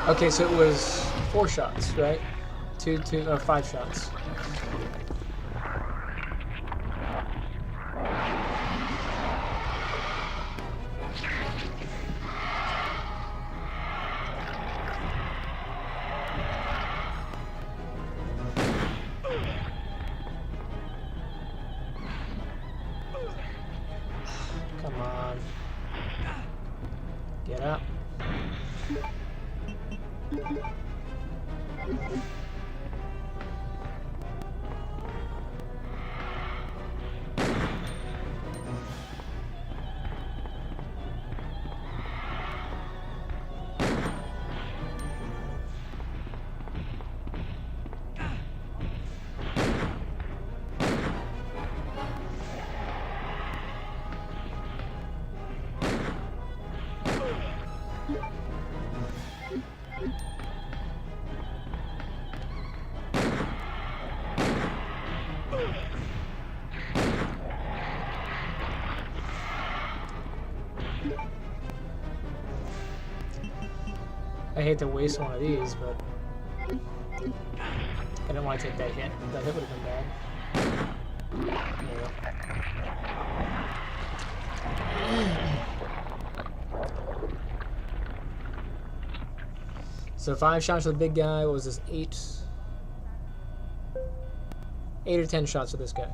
Okay, so it was 4 shots, right? 5 shots. Come on. Get up. I hate to waste one of these, but I didn't want to take that hit. That hit would have been bad. So 5 shots with the big guy. What was this? 8. 8 or 10 shots of this guy.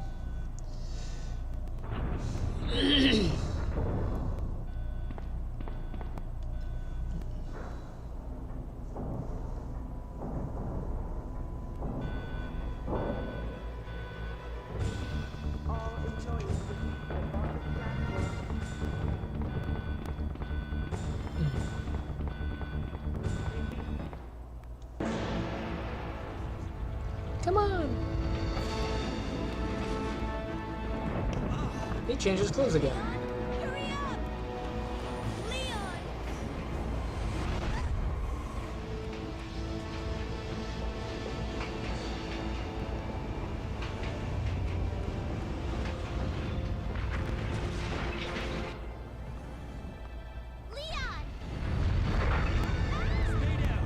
Come on! He changed his clothes again. Hurry up! Leon! Leon! Stay down.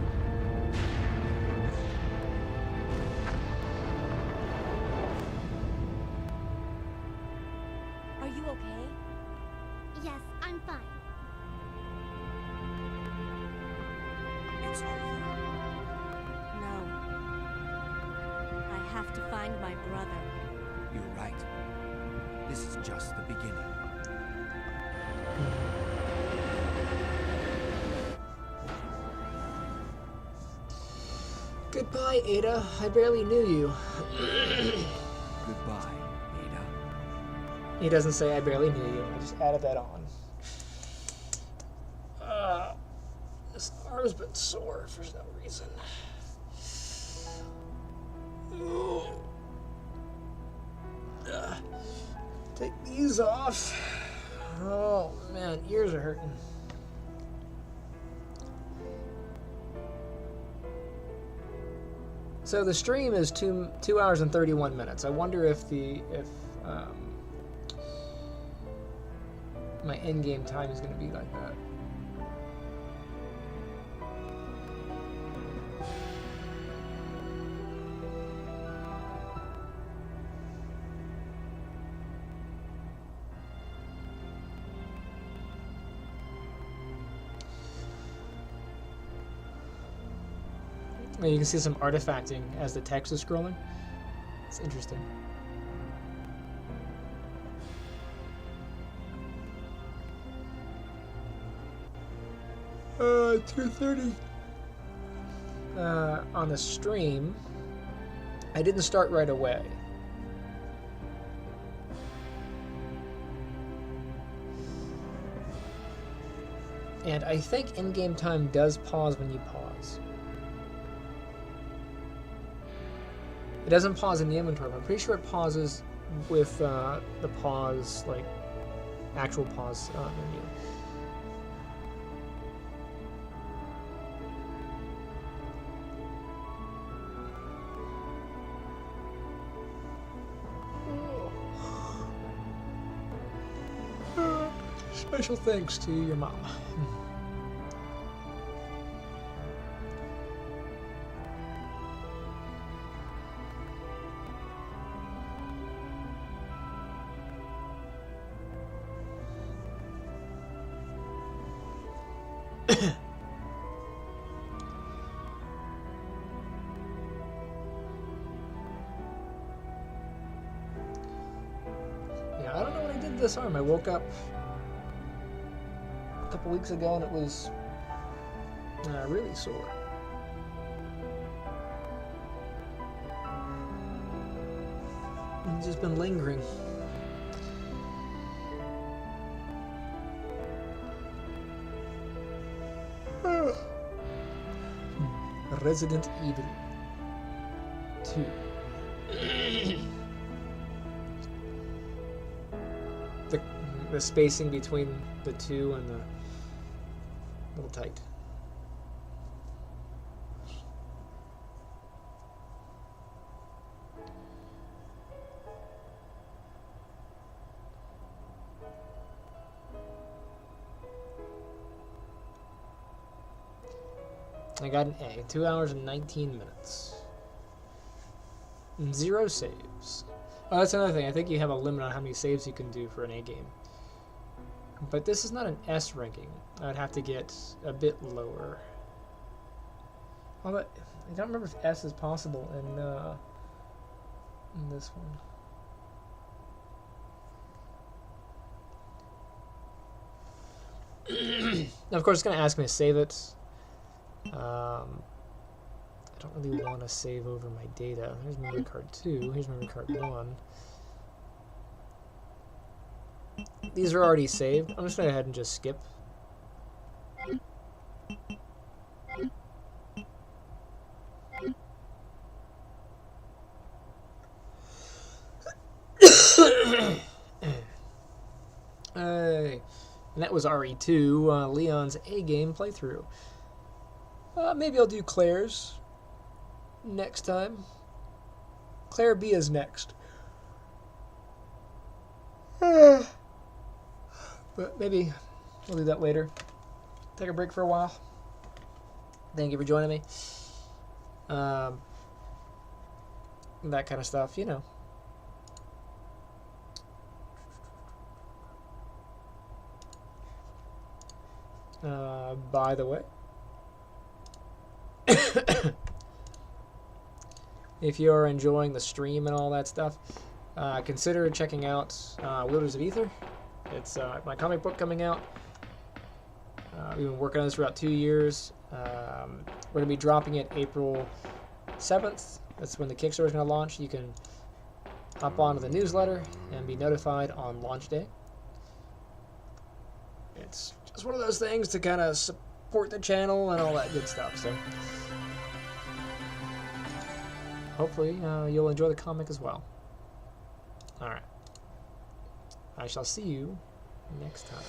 Are you okay? Yes, I'm fine. It's over. No. I have to find my brother. You're right. This is just the beginning. Goodbye, Ada. I barely knew you. Goodbye, Ada. He doesn't say I barely knew you. I just added that on. This arm's been sore for no reason. Ooh. Take these off. Oh man, ears are hurting. So the stream is 2 hours and 31 minutes. I wonder if my end game time is going to be like that. You can see some artifacting as the text is scrolling. It's interesting. Uh, 2:30. On the stream, I didn't start right away. And I think in-game time does pause when you pause. It doesn't pause in the inventory, but I'm pretty sure it pauses with the pause, like, actual pause menu. Special thanks to your mom. Yeah, I don't know what I did to this arm. I woke up a couple weeks ago and it was really sore. It's just been lingering. Resident Evil 2. The spacing between the two and the little tight. I got an A. 2 hours and 19 minutes. And 0 saves. Oh, that's another thing. I think you have a limit on how many saves you can do for an A game. But this is not an S ranking. I would have to get a bit lower. Although, I don't remember if S is possible in And this one. Now, of course, it's going to ask me to save it. I don't really want to save over my data. Here's memory card 2. Here's memory card 1. These are already saved. I'm just going to go ahead and just skip. Hey. And that was RE2, Leon's A-game playthrough. Maybe I'll do Claire's next time. Claire B is next. But maybe we'll do that later. Take a break for a while. Thank you for joining me. That kind of stuff, you know. By the way, if you're enjoying the stream and all that stuff, consider checking out Wielders of Aether. It's my comic book coming out. We've been working on this for about 2 years. We're going to be dropping it April 7th. That's when the Kickstarter is going to launch. You can hop onto the newsletter and be notified on launch day. It's just one of those things to kind of support the channel and all that good stuff. So hopefully you'll enjoy the comic as well. Alright. I shall see you next time.